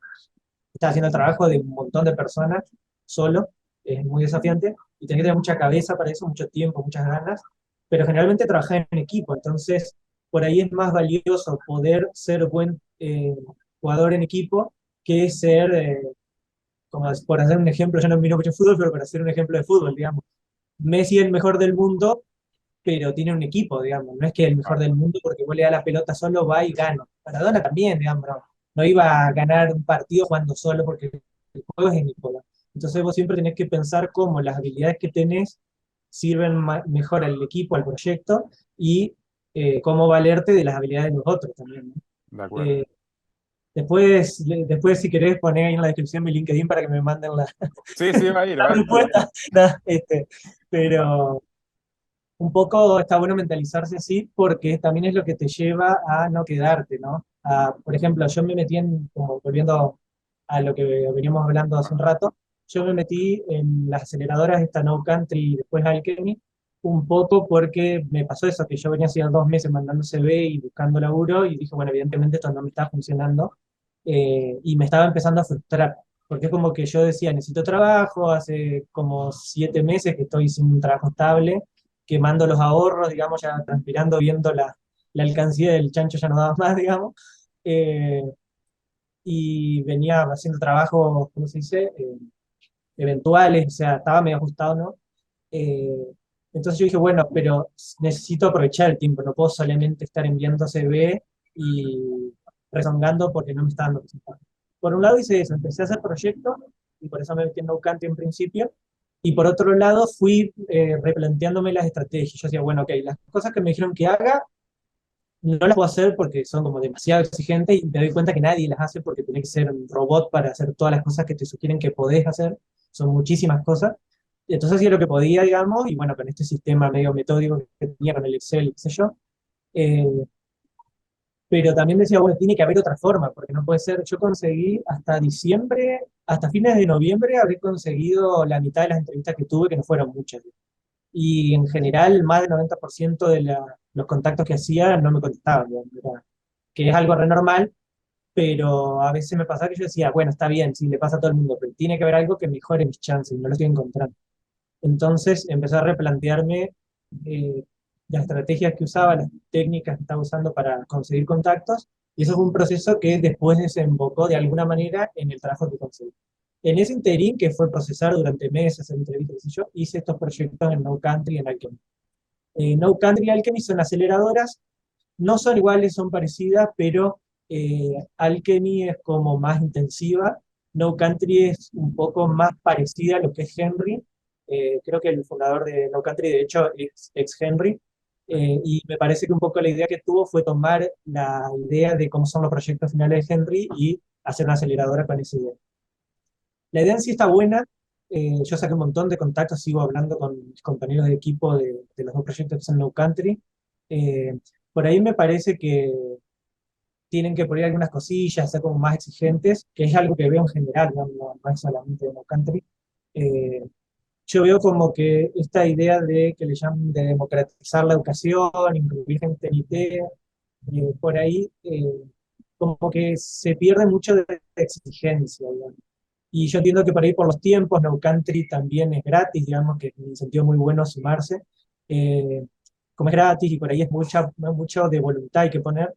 Estás haciendo el trabajo de un montón de personas solo, es muy desafiante y tenés que tener mucha cabeza para eso, mucho tiempo, muchas ganas, pero generalmente trabajar en equipo, entonces por ahí es más valioso poder ser buen jugador en equipo que ser, como por hacer un ejemplo, yo no miro mucho fútbol, pero para hacer un ejemplo de fútbol, digamos. Messi es el mejor del mundo, pero tiene un equipo, digamos. No es que es el mejor Claro, del mundo porque vos le das la pelota solo, va y gana. Maradona también, digamos, no iba a ganar un partido jugando solo porque el juego es en equipo. Entonces vos siempre tenés que pensar cómo las habilidades que tenés sirven mejor al equipo, al proyecto, y cómo valerte de las habilidades de los otros también, ¿no? de acuerdo. Eh, después, si querés, poner ahí en la descripción mi LinkedIn para que me manden Sí, sí, va a ir, la va a ir. respuesta. No, pero un poco está bueno mentalizarse así porque también es lo que te lleva a no quedarte, ¿no? Por ejemplo, yo me metí como volviendo a lo que veníamos hablando hace un rato, yo me metí en las aceleradoras, esta No Country y después Alchemy, un poco porque me pasó eso, que yo venía hace 2 meses mandando CV y buscando laburo y dije, bueno, evidentemente esto no me está funcionando y me estaba empezando a frustrar. Porque es como que yo decía, necesito trabajo, hace como 7 meses que estoy sin un trabajo estable, quemando los ahorros, digamos, ya transpirando, viendo la alcancía del chancho ya no daba más, digamos. Eh, y venía haciendo trabajos, ¿cómo se dice? Eventuales, o sea, estaba medio ajustado, ¿no? Eh, entonces yo dije, bueno, pero necesito aprovechar el tiempo, no puedo solamente estar enviando CV y rezongando porque no me está dando resultados. Por un lado hice eso, empecé a hacer proyectos y por eso me metí en Naucanti en principio. Y por otro lado fui replanteándome las estrategias. Yo decía, bueno, ok, las cosas que me dijeron que haga, no las puedo hacer porque son como demasiado exigentes y me doy cuenta que nadie las hace porque tenés que ser un robot para hacer todas las cosas que te sugieren que podés hacer. Son muchísimas cosas. Y entonces hacía lo que podía, digamos, y bueno, con este sistema medio metódico que tenía con el Excel, qué sé yo. Eh, pero también decía, bueno, tiene que haber otra forma, porque no puede ser. Yo conseguí hasta diciembre, hasta fines de noviembre, habré conseguido la mitad de las entrevistas que tuve, que no fueron muchas. Y en general, más del 90% de los contactos que hacía no me contestaban, digamos, que es algo re normal, pero a veces me pasaba que yo decía, bueno, está bien, sí, le pasa a todo el mundo, pero tiene que haber algo que mejore mis chances y no lo estoy encontrando. Entonces empecé a replantearme eh, las estrategias que usaba, las técnicas que estaba usando para conseguir contactos, y eso fue un proceso que después desembocó de alguna manera en el trabajo que conseguí. En ese interín, que fue procesar durante meses, entrevistas, qué sé yo, hice estos proyectos en No Country y en Alchemy. No Country y Alchemy son aceleradoras, no son iguales, son parecidas, pero Alchemy es como más intensiva, No Country es un poco más parecida a lo que es Henry. Creo que el fundador de No Country, de hecho, es ex Henry. Y me parece que un poco la idea que tuvo fue tomar la idea de cómo son los proyectos finales de Henry y hacer una aceleradora con esa idea. La idea en sí está buena. Yo saqué un montón de contactos, sigo hablando con mis compañeros de equipo de los dos proyectos que son No Country. Eh, por ahí me parece que tienen que poner algunas cosillas, ser como más exigentes, que es algo que veo en general, no es solamente en No Country. Eh, yo veo como que esta idea de que le llaman de democratizar la educación, incluir gente en IT, por ahí como que se pierde mucho de exigencia, digamos. Y yo entiendo que por ahí por los tiempos, No Country también es gratis, digamos que es un sentido muy bueno sumarse. Eh, como es gratis y por ahí es mucho de voluntad hay que poner,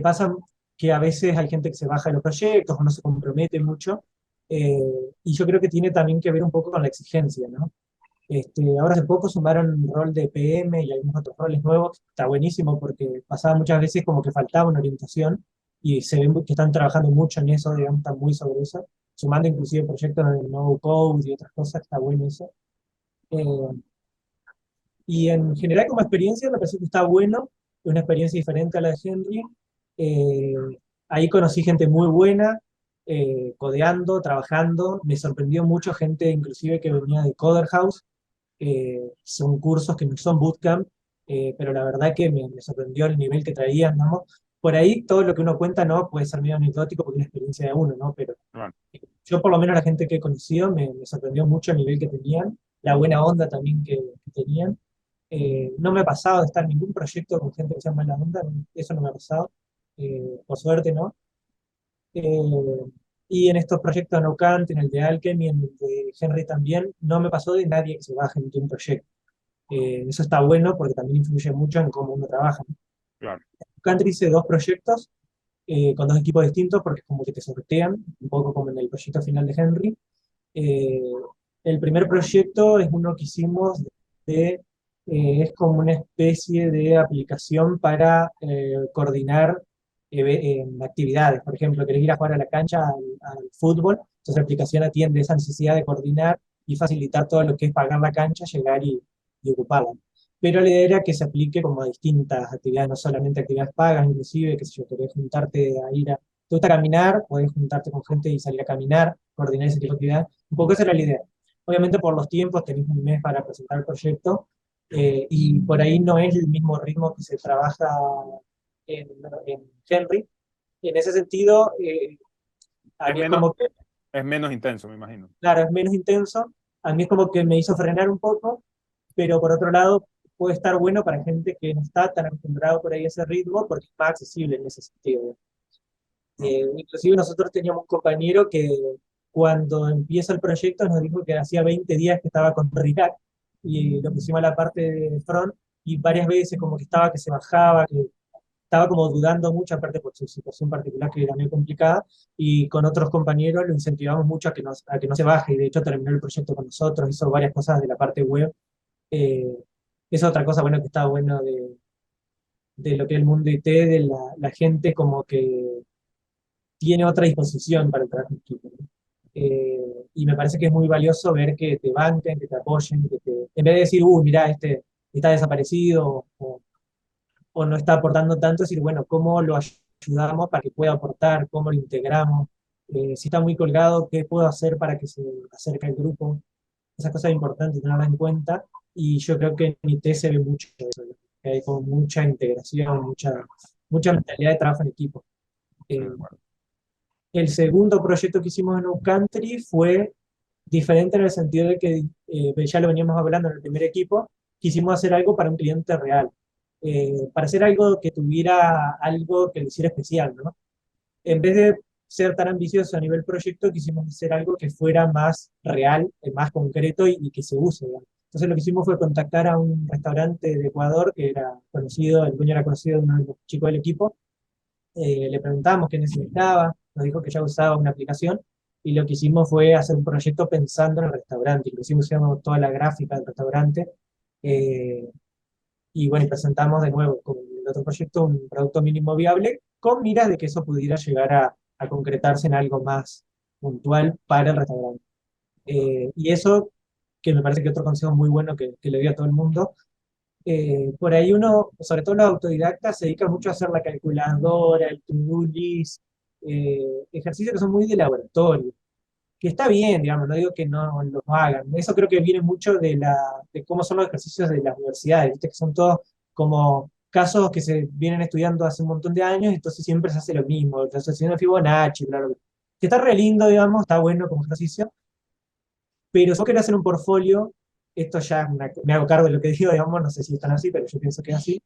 pasa que a veces hay gente que se baja de los proyectos o no se compromete mucho, eh, y yo creo que tiene también que ver un poco con la exigencia, ¿no? Ahora hace poco sumaron un rol de PM y algunos otros roles nuevos, está buenísimo porque pasaba muchas veces como que faltaba una orientación y se ven que están trabajando mucho en eso, digamos, están muy sobre eso, sumando inclusive proyectos de no code y otras cosas, está bueno eso. Eh, y en general como experiencia me parece que está bueno, es una experiencia diferente a la de Henry. Eh, ahí conocí gente muy buena, codeando, trabajando, me sorprendió mucho gente inclusive que venía de Coder House. Son cursos que no son bootcamp, pero la verdad que me sorprendió el nivel que traían, ¿no? Por ahí todo lo que uno cuenta no puede ser medio anecdótico porque es una experiencia de uno, ¿no? Pero Claro, yo por lo menos la gente que he conocido me sorprendió mucho el nivel que tenían, la buena onda también que tenían. No me ha pasado de estar en ningún proyecto con gente que sea mala onda, eso no me ha pasado, por suerte, ¿no? Eh, y en estos proyectos de No Cant, en el de Alchemy, en el de Henry también, no me pasó de nadie que se baje en un proyecto. Eso está bueno porque también influye mucho en cómo uno trabaja, ¿no? claro. Country hice dos proyectos con dos equipos distintos porque es como que te sortean, un poco como en el proyecto final de Henry. Eh, el primer proyecto es uno que hicimos de, es como una especie de aplicación para coordinar actividades. Por ejemplo, querés ir a jugar a la cancha al fútbol, entonces la aplicación atiende esa necesidad de coordinar y facilitar todo lo que es pagar la cancha, llegar y ocuparla. Pero la idea era que se aplique como a distintas actividades, no solamente actividades pagas, inclusive, que si yo querés juntarte a ir a... ¿Te gusta caminar? Podés juntarte con gente y salir a caminar, coordinar ese tipo de actividades. Un poco esa era la idea. Obviamente por los tiempos tenés un mes para presentar el proyecto, y por ahí no es el mismo ritmo que se trabaja en Henry. En ese sentido, a Es mí es menos, como que, es menos intenso, me imagino. claro, es menos intenso, a mí es como que me hizo frenar un poco, pero por otro lado puede estar bueno para gente que no está tan acostumbrado por ahí a ese ritmo, porque es más accesible en ese sentido. Ok. Inclusive nosotros teníamos un compañero que cuando empieza el proyecto nos dijo que hacía 20 días que estaba con React y lo pusimos a la parte de front y varias veces como que estaba que se bajaba, que estaba como dudando mucho, aparte por su situación particular que era muy complicada, y con otros compañeros lo incentivamos mucho a que no se baje, y de hecho terminó el proyecto con nosotros, hizo varias cosas de la parte web. Eh, es otra cosa bueno que está bueno de lo que es el mundo IT, de la gente como que tiene otra disposición para el trabajo en equipo, ¿no? Y me parece que es muy valioso ver que te banquen, que te apoyen, en vez de decir, mira, este está desaparecido o no está aportando tanto, decir, bueno, ¿cómo lo ayudamos para que pueda aportar? ¿Cómo lo integramos? Si está muy colgado, ¿qué puedo hacer para que se acerque al grupo? Esas cosas importantes tenerlas en cuenta, y yo creo que en IT se ve mucho eso, ¿no? Que hay como mucha integración, mucha mentalidad de trabajo en equipo. Sí, Eh, de acuerdo. el segundo proyecto que hicimos en Country fue diferente en el sentido de que ya lo veníamos hablando en el primer equipo, quisimos hacer algo para un cliente real, para hacer algo que tuviera algo que lo hiciera especial, ¿no? en vez de ser tan ambicioso a nivel proyecto, quisimos hacer algo que fuera más real, más concreto y que se use, digamos. Entonces lo que hicimos fue contactar a un restaurante de Ecuador que era conocido, el dueño era conocido de uno de los chicos del equipo. Le preguntamos qué necesitaba, nos dijo que ya usaba una aplicación y lo que hicimos fue hacer un proyecto pensando en el restaurante, inclusive usamos toda la gráfica del restaurante. eh, y bueno, y presentamos de nuevo con el otro proyecto un producto mínimo viable con miras de que eso pudiera llegar a concretarse en algo más puntual para el restaurante. Y eso, que me parece que otro consejo muy bueno que le doy a todo el mundo, por ahí uno, sobre todo los autodidactas, se dedica mucho a hacer la calculadora, el to-do list, ejercicios que son muy de laboratorio, que está bien, digamos, no digo que no los hagan. Eso creo que viene mucho de cómo son los ejercicios de las universidades, ¿viste? Que son todos como casos que se vienen estudiando hace un montón de años, entonces siempre se hace lo mismo, la asociación de Fibonacci, bla, bla, bla. Que está re lindo, digamos, está bueno como ejercicio, pero si vos querés hacer un portfolio, esto ya es me hago cargo de lo que digo, digamos, no sé si están así, pero yo pienso que es así.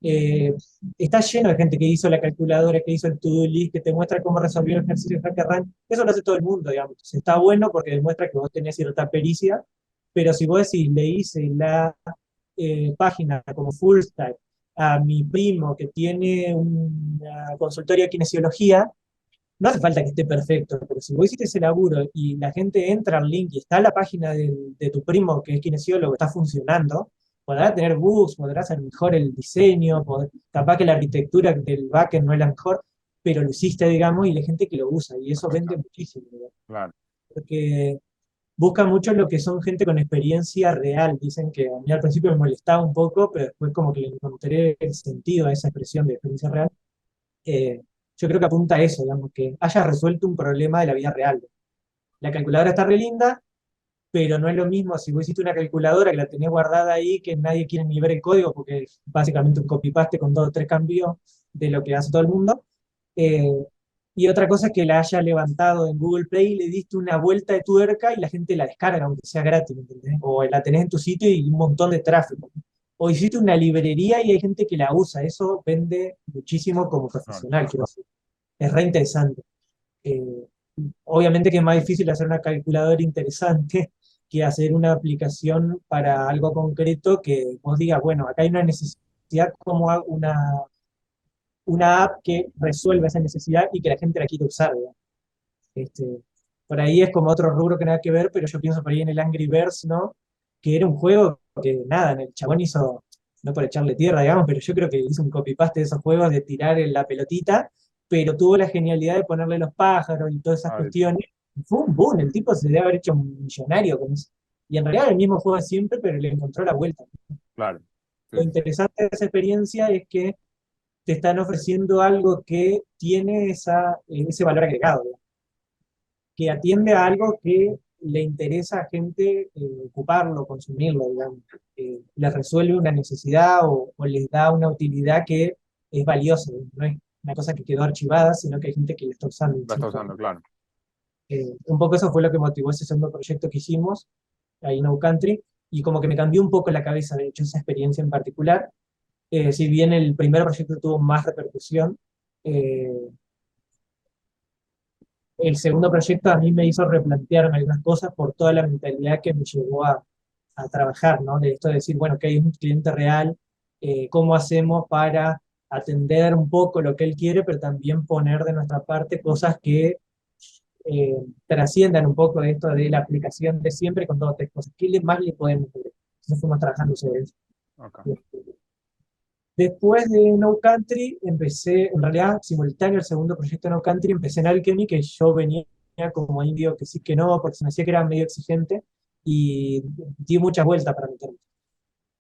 eh, Está lleno de gente que hizo la calculadora, que hizo el to-do list, que te muestra cómo resolvió el ejercicio de HackerRank. Eso lo hace todo el mundo, digamos. Entonces, está bueno porque demuestra que vos tenés cierta pericia, pero si vos decís, le hice la página como full stack a mi primo que tiene una consultoria de kinesiología, no hace falta que esté perfecto, pero si vos hiciste ese laburo y la gente entra al link y está la página de tu primo que es kinesiólogo, está funcionando, podrá tener bugs, podrá ser mejor el diseño, capaz que la arquitectura del backend no es la mejor, pero lo hiciste, digamos, y la gente que lo usa, y eso vende muchísimo, ¿verdad? Claro, Porque busca mucho lo que son gente con experiencia real. Dicen que a mí al principio me molestaba un poco, pero después como que le encontré el sentido a esa expresión de experiencia real. eh, yo creo que apunta a eso, digamos, que hayas resuelto un problema de la vida real. La calculadora está re linda, pero no es lo mismo si vos hiciste una calculadora que la tenés guardada ahí, que nadie quiere ni ver el código, porque es básicamente un copy-paste con dos o tres cambios de lo que hace todo el mundo. Eh, y otra cosa es que la haya levantado en Google Play, le diste una vuelta de tuerca y la gente la descarga, aunque sea gratis, ¿entendés? O la tenés en tu sitio y un montón de tráfico. O hiciste una librería y hay gente que la usa. Eso vende muchísimo como claro, profesional, quiero decir. Es re interesante. Eh, Obviamente que es más difícil hacer una calculadora interesante que hacer una aplicación para algo concreto que vos digas, bueno, acá hay una necesidad, como hago una app que resuelva esa necesidad y que la gente la quiera usar, digamos. Este, por ahí es como otro rubro que nada que ver, pero yo pienso por ahí en el Angry Birds, ¿no? Que era un juego que nada, el chabón hizo, no por echarle tierra, digamos, pero yo creo que hizo un copy-paste de esos juegos de tirar en la pelotita, pero tuvo la genialidad de ponerle los pájaros y todas esas ah, cuestiones. Y fue un boom, el tipo se debe haber hecho un millonario con eso. Y en realidad el mismo juego de siempre, pero le encontró la vuelta. claro. Sí, Lo interesante de esa experiencia es que te están ofreciendo algo que tiene ese valor agregado, ¿no? Que atiende a algo que le interesa a gente ocuparlo, consumirlo, digamos. Les resuelve una necesidad o les da una utilidad que es valiosa, no es una cosa que quedó archivada, sino que hay gente que la está usando. la está usando, claro. Un poco eso fue lo que motivó ese segundo proyecto que hicimos, ahí en No Country, y como que me cambió un poco la cabeza, de hecho, esa experiencia en particular. Si bien el primer proyecto tuvo más repercusión, eh, el segundo proyecto a mí me hizo replantearme algunas cosas por toda la mentalidad que me llevó a trabajar, ¿no? De esto de decir, bueno, que hay un cliente real, ¿cómo hacemos para atender un poco lo que él quiere, pero también poner de nuestra parte cosas que trasciendan un poco de esto de la aplicación de siempre con dos o tres cosas? ¿Qué más le podemos hacer? Entonces fuimos trabajando sobre eso. Okay. Después de No Country, empecé, en realidad, simultáneo al segundo proyecto de No Country, empecé en Alchemy, que yo venía como indio que sí que no, porque se me hacía que era medio exigente, y di muchas vueltas para meterme.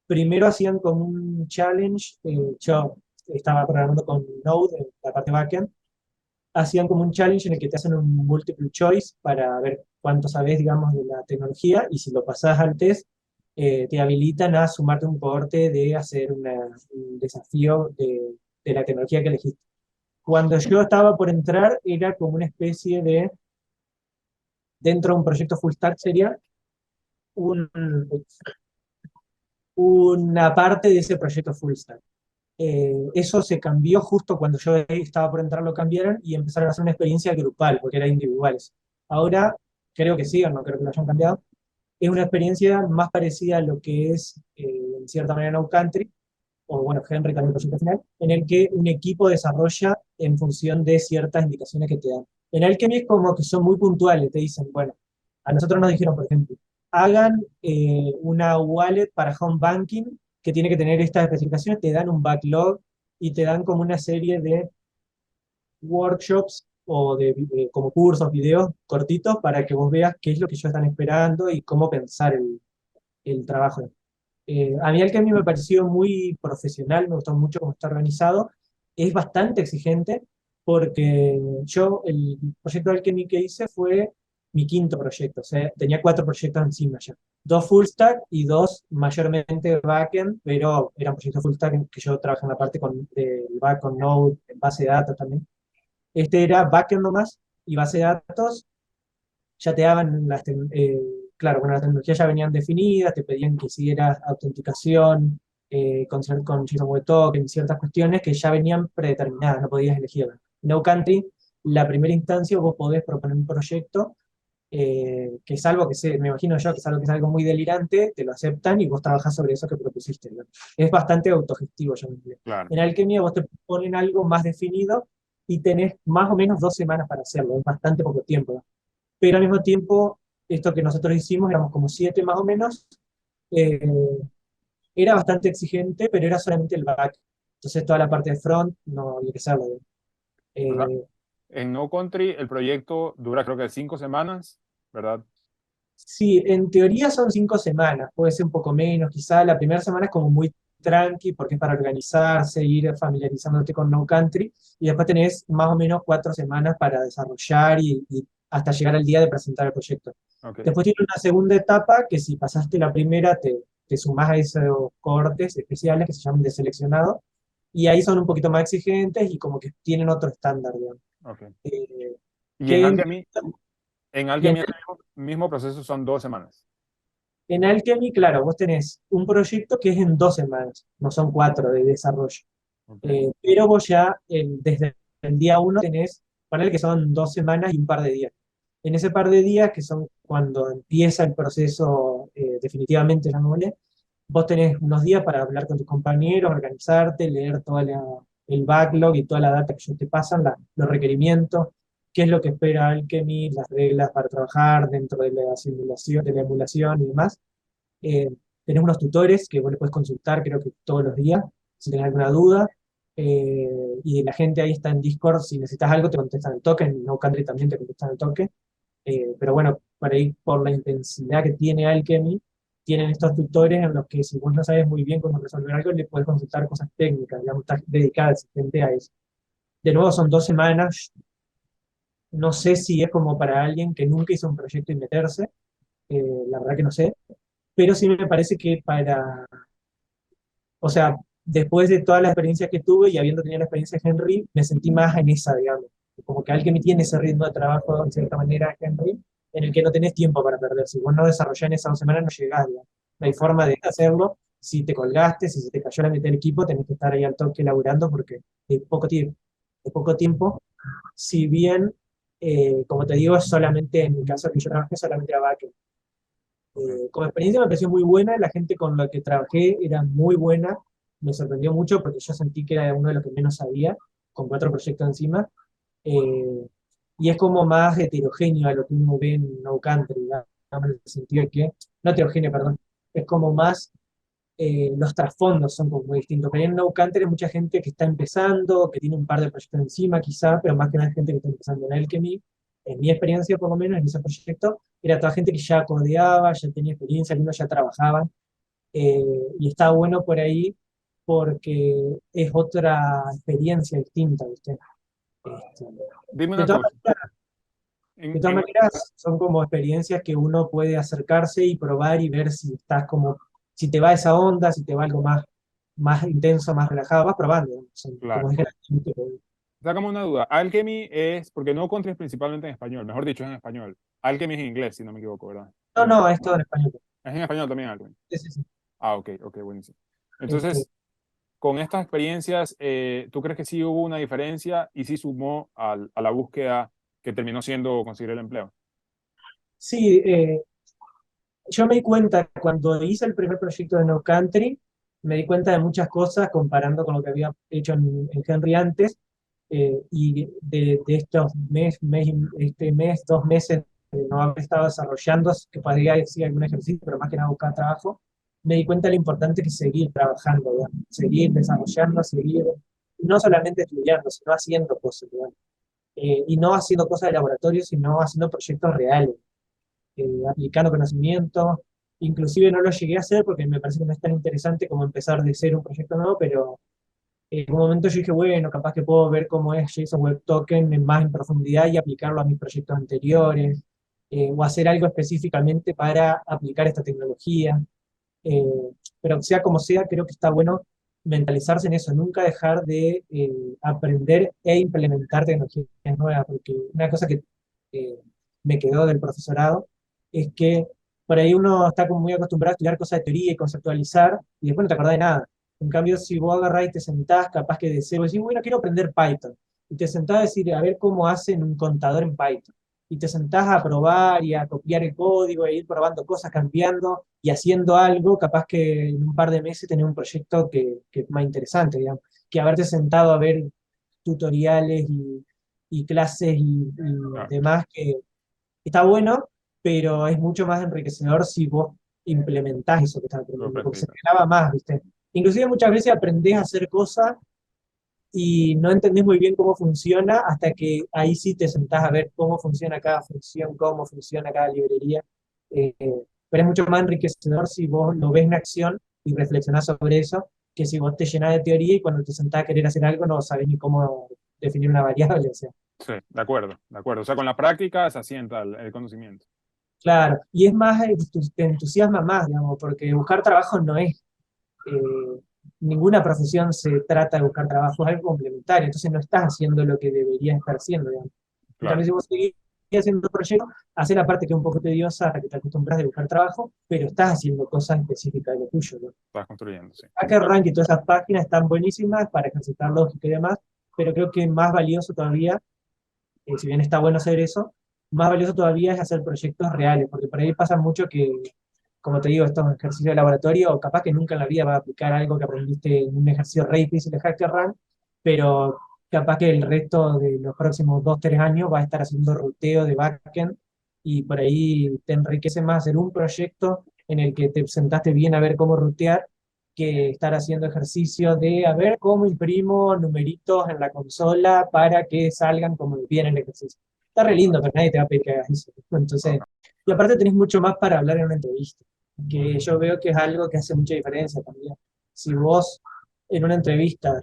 Primero hacían como un challenge, yo estaba programando con Node, en la parte backend, hacían como un challenge en el que te hacen un multiple choice para ver cuánto sabes, digamos, de la tecnología, y si lo pasas al test, te habilitan a sumarte un cohorte de hacer un desafío de la tecnología que elegiste. Cuando yo estaba por entrar, era como una especie de, dentro de un proyecto full stack sería un, una parte de ese proyecto full stack. Eso se cambió justo cuando yo estaba por entrar, lo cambiaron y empezaron a hacer una experiencia grupal, porque era individuales. Ahora, creo que sí, o no creo que lo hayan cambiado, es una experiencia más parecida a lo que es, en cierta manera, No Country, o bueno, Henry también proyecto final, en el que un equipo desarrolla en función de ciertas indicaciones que te dan. En Alchemy es como que son muy puntuales, te dicen, bueno, a nosotros nos dijeron, por ejemplo, hagan una wallet para home banking que tiene que tener estas especificaciones, te dan un backlog y te dan como una serie de workshops o de como cursos, videos cortitos para que vos veas qué es lo que ellos están esperando y cómo pensar el trabajo. A mí Alchemy me pareció muy profesional, me gustó mucho cómo está organizado. Es bastante exigente porque yo, el proyecto Alchemy que hice fue mi quinto proyecto, o sea, tenía cuatro proyectos encima ya. Dos full stack y dos mayormente backend, pero eran proyectos full stack en que yo trabajé en la parte del back con Node, en base de datos también. Este era backend nomás y base de datos ya te daban claro, bueno, las tecnologías ya venían definidas, te pedían que hicieras autenticación con JSON Web Token, ciertas cuestiones que ya venían predeterminadas, no podías elegirlas. No Country, la primera instancia vos podés proponer un proyecto que salvo que sea, me imagino yo que es algo que es algo muy delirante, te lo aceptan y vos trabajás sobre eso que propusiste, ¿no? Es bastante autogestivo, yo me diría. Claro. En Alchemia vos te ponen algo más definido y tenés más o menos 2 semanas para hacerlo, es bastante poco tiempo, ¿no? Pero al mismo tiempo, esto que nosotros hicimos, éramos como 7 más o menos, eh, era bastante exigente, pero era solamente el back. Entonces toda la parte de front no había que hacerlo. O sea, Eh, en No Country el proyecto dura creo que 5 semanas, ¿verdad? sí, en teoría son 5 semanas, puede ser un poco menos, quizá la primera semana es como muy tranqui porque es para organizarse, ir familiarizándote con No Country, y después tenés más o menos 4 semanas para desarrollar y hasta llegar al día de presentar el proyecto. Ok. Después tiene una segunda etapa que si pasaste la primera te sumás a esos cortes especiales que se llaman de seleccionado, y ahí son un poquito más exigentes y como que tienen otro estándar, digamos. Ok. Eh, Y que en y en Alchemy ese mismo proceso son 2 semanas. En Alchemy, claro, vos tenés un proyecto que es en 2 semanas, no son 4 de desarrollo. Ok. Pero vos ya desde el día uno tenés, ponele que son 2 semanas y un par de días. En ese par de días, que son cuando empieza el proceso definitivamente, llamémosle, vos tenés unos días para hablar con tus compañeros, organizarte, leer todo el backlog y toda la data que ellos te pasan, los requerimientos, qué es lo que espera Alchemy, las reglas para trabajar dentro de la simulación, de la emulación y demás. Eh, Tenés unos tutores que vos le puedes consultar, creo que todos los días, si tenés alguna duda. Y la gente ahí está en Discord, si necesitas algo te contestan al toque, en No Country también te contestan al toque. Pero bueno, para ir por la intensidad que tiene Alchemy, tienen estos tutores en los que si vos no sabes muy bien cómo resolver algo, le puedes consultar cosas técnicas, digamos, está dedicada el asistente a eso. De nuevo, son 2 semanas, no sé si es como para alguien que nunca hizo un proyecto y meterse, la verdad que no sé, pero sí me parece que o sea, después de todas las experiencias que tuve y habiendo tenido la experiencia de Henry, me sentí más en esa, digamos. Como que alguien me tiene ese ritmo de trabajo, en cierta manera, Henry, en el que no tenés tiempo para perder. Si vos no desarrollás en esas 2 semanas, no llegás, digamos. No hay Ok. forma de hacerlo. Si te colgaste, si se te cayó la mitad del equipo, tenés que estar ahí al toque laburando porque es poco tiempo. Es poco tiempo. Si bien, como te digo, es solamente, en mi caso que yo trabajé, solamente era backend. Ok. Como experiencia me pareció muy buena, la gente con la que trabajé era muy buena, me sorprendió mucho porque yo sentí que era uno de los que menos sabía, con 4 proyectos encima, eh, y es como más heterogéneo a lo que uno ve en No Country, digamos, en el sentido de que, no heterogéneo, perdón, es como más, los trasfondos son como muy distintos. Pero en No Country hay mucha gente que está empezando, que tiene un par de proyectos encima quizá, pero más que nada gente que está empezando en Alchemy. En mi experiencia, por lo menos, en ese proyecto, era toda gente que ya codeaba, ya tenía experiencia, algunos ya trabajaban, y está bueno por ahí porque es otra experiencia distinta, ¿viste? Este, Dime de una todas cosa. maneras, de En, todas en- maneras, son como experiencias que uno puede acercarse y probar y ver si estás como, si te va esa onda, si te va algo más intenso, más relajado, vas probando, ¿no? Como claro. dije, Sácame una duda. Alchemy es, porque No Country es principalmente en español, mejor dicho, es en español. Alchemy es en inglés, si no me equivoco, ¿verdad? ¿O no, no? no, es todo en español. Es en español también Alchemy. Sí, sí, sí. Ah, ok, ok, buenísimo. Este, Entonces, con estas experiencias, ¿tú crees que sí hubo una diferencia y sí sumó a la búsqueda que terminó siendo conseguir el empleo? Sí, yo me di cuenta cuando hice el primer proyecto de No Country, me di cuenta de muchas cosas comparando con lo que había hecho en Henry antes, y de estos este mes, 2 meses de no haber estado desarrollando, que podría decir algún ejercicio, pero más que nada buscar trabajo, me di cuenta de lo importante que es seguir trabajando, digamos, seguir desarrollando, seguir, no solamente estudiando, sino haciendo cosas, digamos. Y no haciendo cosas de laboratorio, sino haciendo proyectos reales, aplicando conocimiento. Inclusive no lo llegué a hacer porque me parece que no es tan interesante como empezar de cero un proyecto nuevo, pero en un momento yo dije, bueno, capaz que puedo ver cómo es JSON Web Token más en profundidad y aplicarlo a mis proyectos anteriores, o hacer algo específicamente para aplicar esta tecnología. Eh, pero sea como sea, creo que está bueno mentalizarse en eso, nunca dejar de aprender e implementar tecnologías nuevas, porque una cosa que eh, me quedó del profesorado es que por ahí uno está como muy acostumbrado a estudiar cosas de teoría y conceptualizar, y después no te acordás de nada. En cambio, si vos agarrás y te sentás, capaz que de cero, decís, bueno, quiero aprender Python, y te sentás a decir, a ver cómo hacen un contador en Python, y te sentás a probar y a copiar el código e ir probando cosas, cambiando y haciendo algo, capaz que en un par de meses tenés un proyecto que es más interesante, digamos, que haberte sentado a ver tutoriales y clases y Claro, demás, que está bueno, pero es mucho más enriquecedor si vos implementás eso que estás lo aprendiendo, porque se practica. te graba más, ¿viste? Inclusive muchas veces aprendés a hacer cosas y no entendés muy bien cómo funciona hasta que ahí sí te sentás a ver cómo funciona cada función, cómo funciona cada librería. Pero es mucho más enriquecedor si vos lo ves en acción y reflexionás sobre eso, que si vos te llenás de teoría y cuando te sentás a querer hacer algo no sabés ni cómo definir una variable. O sea, Sí, de acuerdo, de acuerdo. O sea, con la práctica se asienta el conocimiento. claro, y es más, te entusiasma más, digamos, porque buscar trabajo no es ninguna profesión se trata de buscar trabajo, es algo complementario, entonces no estás haciendo lo que deberías estar haciendo, digamos. En cambio, Claro, si vos seguís haciendo proyectos, haces la parte que es un poco tediosa hasta que te acostumbras de buscar trabajo, pero estás haciendo cosas específicas de lo tuyo, ¿no? estás construyendo, sí. HackerRank y todas esas páginas están buenísimas para ejercitar lógica y demás, pero creo que más valioso todavía, si bien está bueno hacer eso, más valioso todavía es hacer proyectos reales, porque por ahí pasa mucho que, como te digo, estos ejercicios de laboratorio, o capaz que nunca en la vida vas a aplicar algo que aprendiste en un ejercicio re difícil de HackerRank, pero capaz que el resto de los próximos 2, 3 años vas a estar haciendo ruteo de backend y por ahí te enriquece más hacer un proyecto en el que te sentaste bien a ver cómo rutear que estar haciendo ejercicios de a ver cómo imprimo numeritos en la consola para que salgan como viene el ejercicio. Está re lindo, pero nadie te va a pedir que hagas eso. Entonces, y aparte tenés mucho más para hablar en una entrevista, que yo veo que es algo que hace mucha diferencia también. Si vos en una entrevista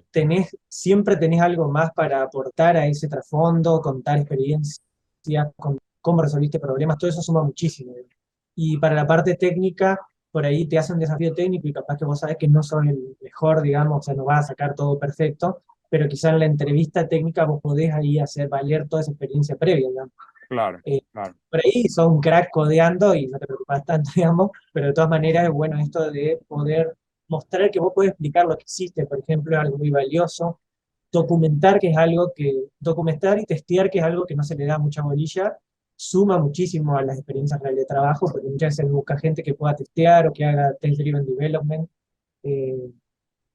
siempre tenés algo más para aportar a ese trasfondo, contar experiencias, con cómo resolviste problemas, todo eso suma muchísimo. Y para la parte técnica, por ahí te hace un desafío técnico y capaz que vos sabés que no sos el mejor, digamos, o sea, no vas a sacar todo perfecto, pero quizá en la entrevista técnica vos podés ahí hacer valer toda esa experiencia previa, digamos. Claro, Eh, claro. por ahí sos un crack codeando y no te preocupas tanto, digamos, pero de todas maneras es bueno esto de poder mostrar que vos podés explicar lo que hiciste, por ejemplo, es algo muy valioso. Documentar y testear, que es algo que no se le da mucha bolilla, suma muchísimo a las experiencias reales de trabajo, porque muchas veces busca gente que pueda testear o que haga test-driven development. Eh,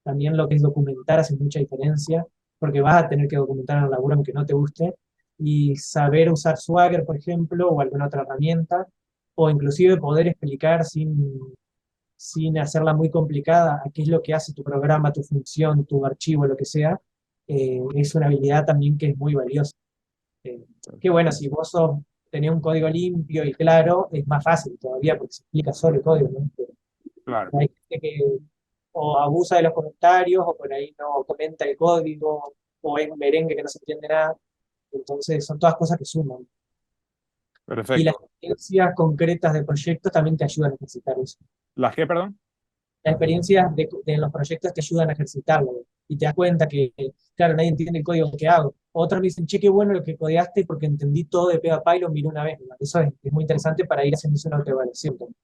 También lo que es documentar hace mucha diferencia, porque vas a tener que documentar en el laburo aunque no te guste, y saber usar Swagger, por ejemplo, o alguna otra herramienta, o inclusive poder explicar sin hacerla muy complicada a qué es lo que hace tu programa, tu función, tu archivo, lo que sea, es una habilidad también que es muy valiosa. Eh, Qué bueno, si vos tenés un código limpio y claro, es más fácil todavía porque se explica solo el código, ¿no? Pero Claro. hay gente que o abusa de los comentarios, o por ahí no comenta el código, o es un merengue que no se entiende nada. Entonces, son todas cosas que suman. Y las Perfecto. experiencias concretas de proyectos también te ayudan a ejercitar eso. ¿Las qué, perdón? Las experiencias de los proyectos te ayudan a ejercitarlo. Y te das cuenta que, claro, nadie entiende el código que hago. Otros me dicen, che, qué bueno lo que codeaste porque entendí todo de pe a pa y lo miré una vez, ¿no? Eso es muy interesante para ir haciendo una autoevaluación también.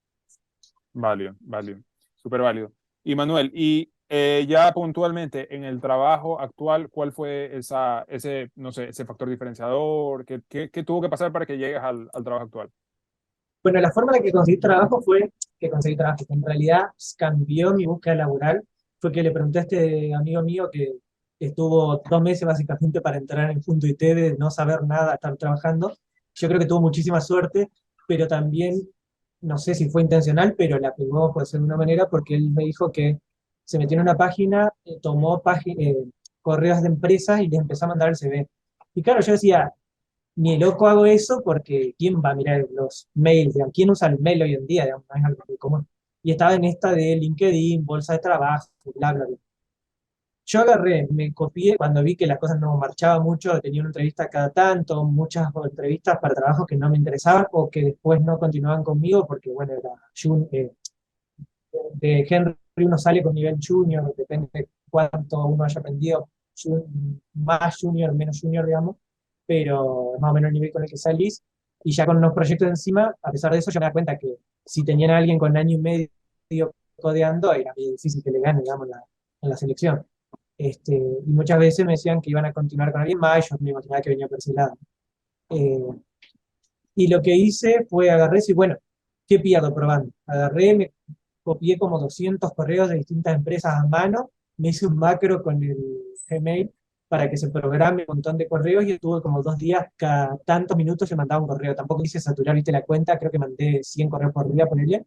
Válido, válido. Súper válido. Y Manuel, y Ya puntualmente, en el trabajo actual, ¿cuál fue ese, no sé, ese factor diferenciador? ¿Qué tuvo que pasar para que llegues al trabajo actual? Bueno, la forma en la que conseguí trabajo fue que conseguí trabajo, que en realidad cambió mi búsqueda laboral. Fue que le pregunté a este amigo mío que estuvo 2 meses básicamente para entrar en Punto IT, de no saber nada, a estar trabajando. Yo creo que tuvo muchísima suerte, pero también, no sé si fue intencional, pero la pegó por decirlo de una manera, porque él me dijo que se metió en una página, tomó correos de empresas y les empezó a mandar el CV. Y claro, yo decía, ni loco hago eso porque ¿quién va a mirar los mails? Digamos? ¿Quién usa el mail hoy en día? Digamos, no es algo muy común. Y estaba en esta de LinkedIn, bolsa de trabajo, bla, bla, bla. Yo agarré, me copié cuando vi que las cosas no marchaban mucho, tenía una entrevista cada tanto, muchas entrevistas para trabajos que no me interesaban o que después no continuaban conmigo porque, bueno, de Henry uno sale con nivel junior, depende de cuánto uno haya aprendido, más junior, menos junior, digamos, pero es más o menos el nivel con el que salís. Y ya con unos proyectos encima, a pesar de eso, yo me da cuenta que si tenían a alguien con año y medio codeando, era muy difícil que le gane, digamos, en la selección. Y muchas veces me decían que iban a continuar con alguien más, yo me imaginaba que venía por ese lado. Eh, y lo que hice fue agarré y bueno, ¿qué pierdo probando? Agarré, me copié como 200 correos de distintas empresas a mano, me hice un macro con el Gmail para que se programe un montón de correos y estuve como 2 días, cada tantos minutos se mandaba un correo. Tampoco quise saturar, viste, la cuenta, creo que mandé 100 correos por día, ponerle.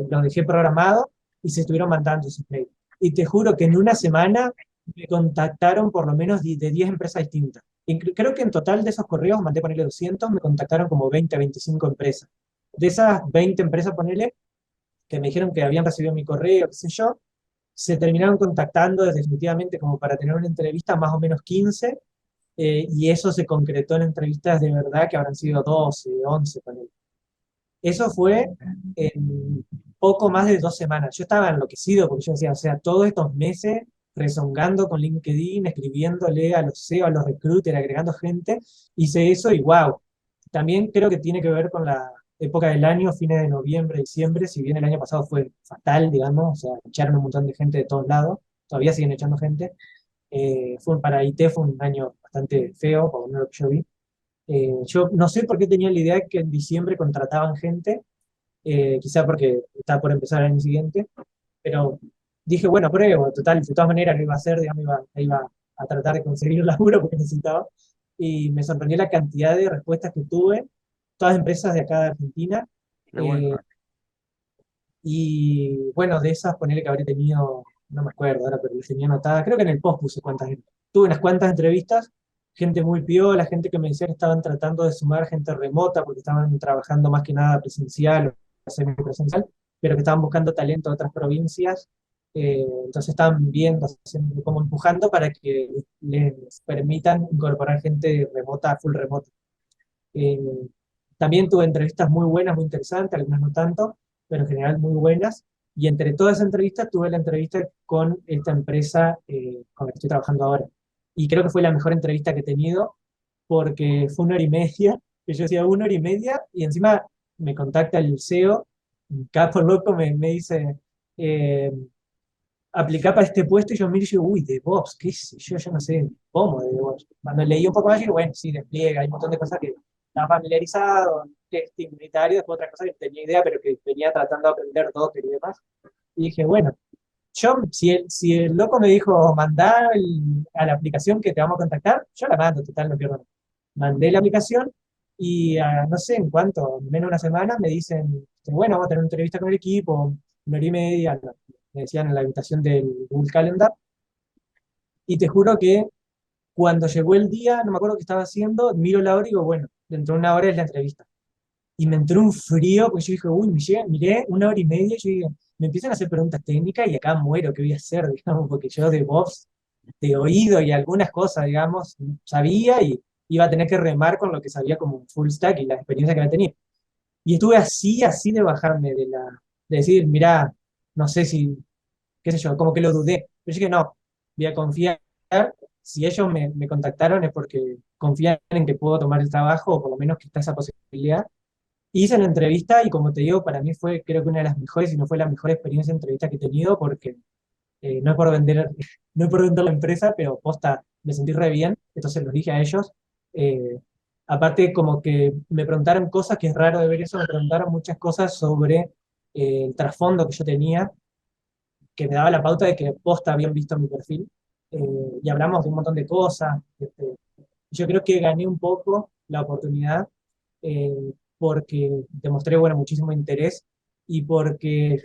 Los dejé programado y se estuvieron mandando esos mails. Y te juro que en una semana me contactaron por lo menos de 10 empresas distintas. Creo que en total de esos correos, mandé ponerle 200, me contactaron como 20 a 25 empresas. De esas 20 empresas, ponele, que me dijeron que habían recibido mi correo, qué sé yo, se terminaron contactando definitivamente como para tener una entrevista, más o menos 15, y eso se concretó en entrevistas de verdad que habrán sido 12, 11, ponele. Eso fue en poco más de 2 semanas. Yo estaba enloquecido porque yo decía, o sea, todos estos meses rezongando con LinkedIn, escribiéndole a los CEO, a los recruiters, agregando gente, hice eso y wow. También creo que tiene que ver con la época del año, fines de noviembre, diciembre, si bien el año pasado fue fatal, digamos, o sea, echaron un montón de gente de todos lados, todavía siguen echando gente. Para IT fue un año bastante feo, por lo menos lo que yo vi. Yo no sé por qué tenía la idea de que en diciembre contrataban gente, quizá porque estaba por empezar el año siguiente, pero dije, bueno, pruebo, total, de todas maneras lo iba a hacer, digamos, iba a tratar de conseguir un laburo porque necesitaba, y me sorprendió la cantidad de respuestas que tuve, todas empresas de acá de Argentina, Qué bueno. eh, y bueno, de esas, ponerle que habré tenido, no me acuerdo ahora, pero las tenía anotada, creo que en el post puse cuántas eran. Tuve unas cuantas entrevistas, gente muy piola, gente que me decía que estaban tratando de sumar gente remota porque estaban trabajando más que nada presencial o semipresencial, pero que estaban buscando talento de otras provincias, entonces estaban viendo, haciendo, como empujando para que les permitan incorporar gente remota, full remota. Eh, También tuve entrevistas muy buenas, muy interesantes, algunas no tanto, pero en general muy buenas. Y entre todas esas entrevistas tuve la entrevista con esta empresa con la que estoy trabajando ahora. Y creo que fue la mejor entrevista que he tenido porque fue 1 hora y media, que yo decía 1 hora y media, y encima me contacta el CEO, un capo loco, me dice, eh, aplicar para este puesto y yo miro y digo, uy, DevOps, qué sé yo no sé cómo de DevOps. Cuando leí un poco más, digo, bueno, sí, despliega, hay un montón de cosas que estaba familiarizado, testing unitario, después otra cosa que no tenía idea, pero que venía tratando de aprender Docker y demás. Y dije, bueno, si el loco me dijo, mandá a la aplicación que te vamos a contactar, yo la mando, total, no pierdo nada. Mandé la aplicación y no sé en cuánto, en menos de una semana, me dicen, bueno, vamos a tener una entrevista con el equipo, 1 hora y media, no, me decían en la habitación del Google Calendar, y te juro que cuando llegó el día, no me acuerdo qué estaba haciendo, miro la hora y digo, bueno, dentro de 1 hora es la entrevista. Y me entró un frío, porque yo dije, uy, miré 1 hora y media, y yo digo, me empiezan a hacer preguntas técnicas y acá muero, ¿qué voy a hacer? Digamos, porque yo de voz, de oído y algunas cosas, digamos, sabía y iba a tener que remar con lo que sabía como un full stack y la experiencia que había tenido. Y estuve así de bajarme de decir, mirá, no sé si, qué sé yo, como que lo dudé. Pero yo dije, no, voy a confiar. Si ellos me contactaron es porque confían en que puedo tomar el trabajo o por lo menos que está esa posibilidad. Hice la entrevista y como te digo, para mí fue creo que una de las mejores, si no fue la mejor experiencia de entrevista que he tenido porque No es por vender, no es por vender la empresa, pero posta, me sentí re bien, entonces los dije a ellos. Eh, Aparte, como que me preguntaron cosas, que es raro de ver eso, me preguntaron muchas cosas sobre el trasfondo que yo tenía, que me daba la pauta de que posta habían visto mi perfil. Y hablamos de un montón de cosas. Yo creo que gané un poco la oportunidad porque demostré, bueno, muchísimo interés y porque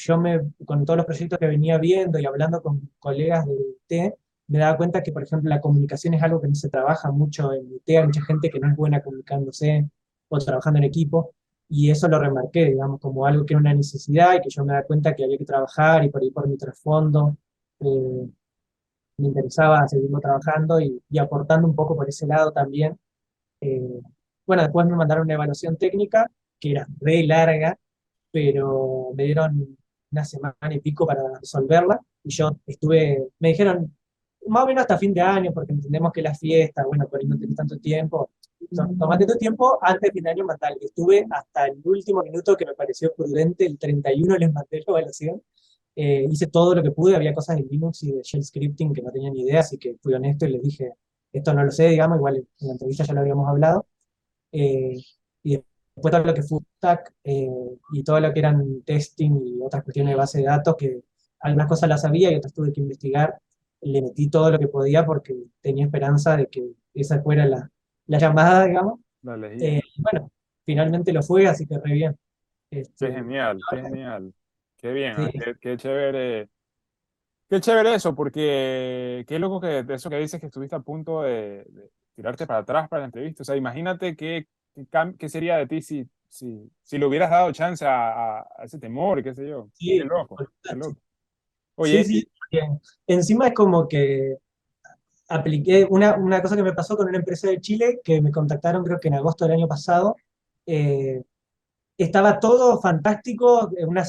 con todos los proyectos que venía viendo y hablando con colegas de IT, me daba cuenta que, por ejemplo, la comunicación es algo que no se trabaja mucho en IT, hay mucha gente que no es buena comunicándose o trabajando en equipo, y eso lo remarqué, digamos, como algo que era una necesidad y que yo me daba cuenta que había que trabajar y por ahí por mi trasfondo. eh, Me interesaba seguirlo trabajando y aportando un poco por ese lado también. eh, bueno, después me mandaron una evaluación técnica que era re larga, pero me dieron una semana y pico para resolverla. Y yo me dijeron, más o menos hasta fin de año, porque entendemos que la fiesta, bueno, por ahí no tenés tanto tiempo. Tomate tu tiempo antes de fin de año mandar. Estuve hasta el último minuto que me pareció prudente, el 31 les mandé la evaluación. Hice todo lo que pude, había cosas de Linux y de shell scripting que no tenía ni idea, así que fui honesto y les dije, esto no lo sé, digamos, igual en la entrevista ya lo habíamos hablado. eh, y después todo lo que fue stack y todo lo que eran testing y otras cuestiones de base de datos, que algunas cosas las sabía y otras tuve que investigar, le metí todo lo que podía porque tenía esperanza de que esa fuera la llamada, digamos. La elegí. Y bueno, finalmente lo fue, así que re bien. Qué Este, genial, qué genial. Qué bien, sí, ¿ah? Qué chévere. Qué chévere eso, porque qué loco que de eso que dices que estuviste a punto de tirarte para atrás para la entrevista. O sea, imagínate qué sería de ti si le hubieras dado chance a ese temor, qué sé yo. Qué sí, loco, qué loco. sí, Oye, sí, porque encima es como que apliqué una cosa que me pasó con una empresa de Chile que me contactaron creo que en agosto del año pasado. eh, Estaba todo fantástico, unas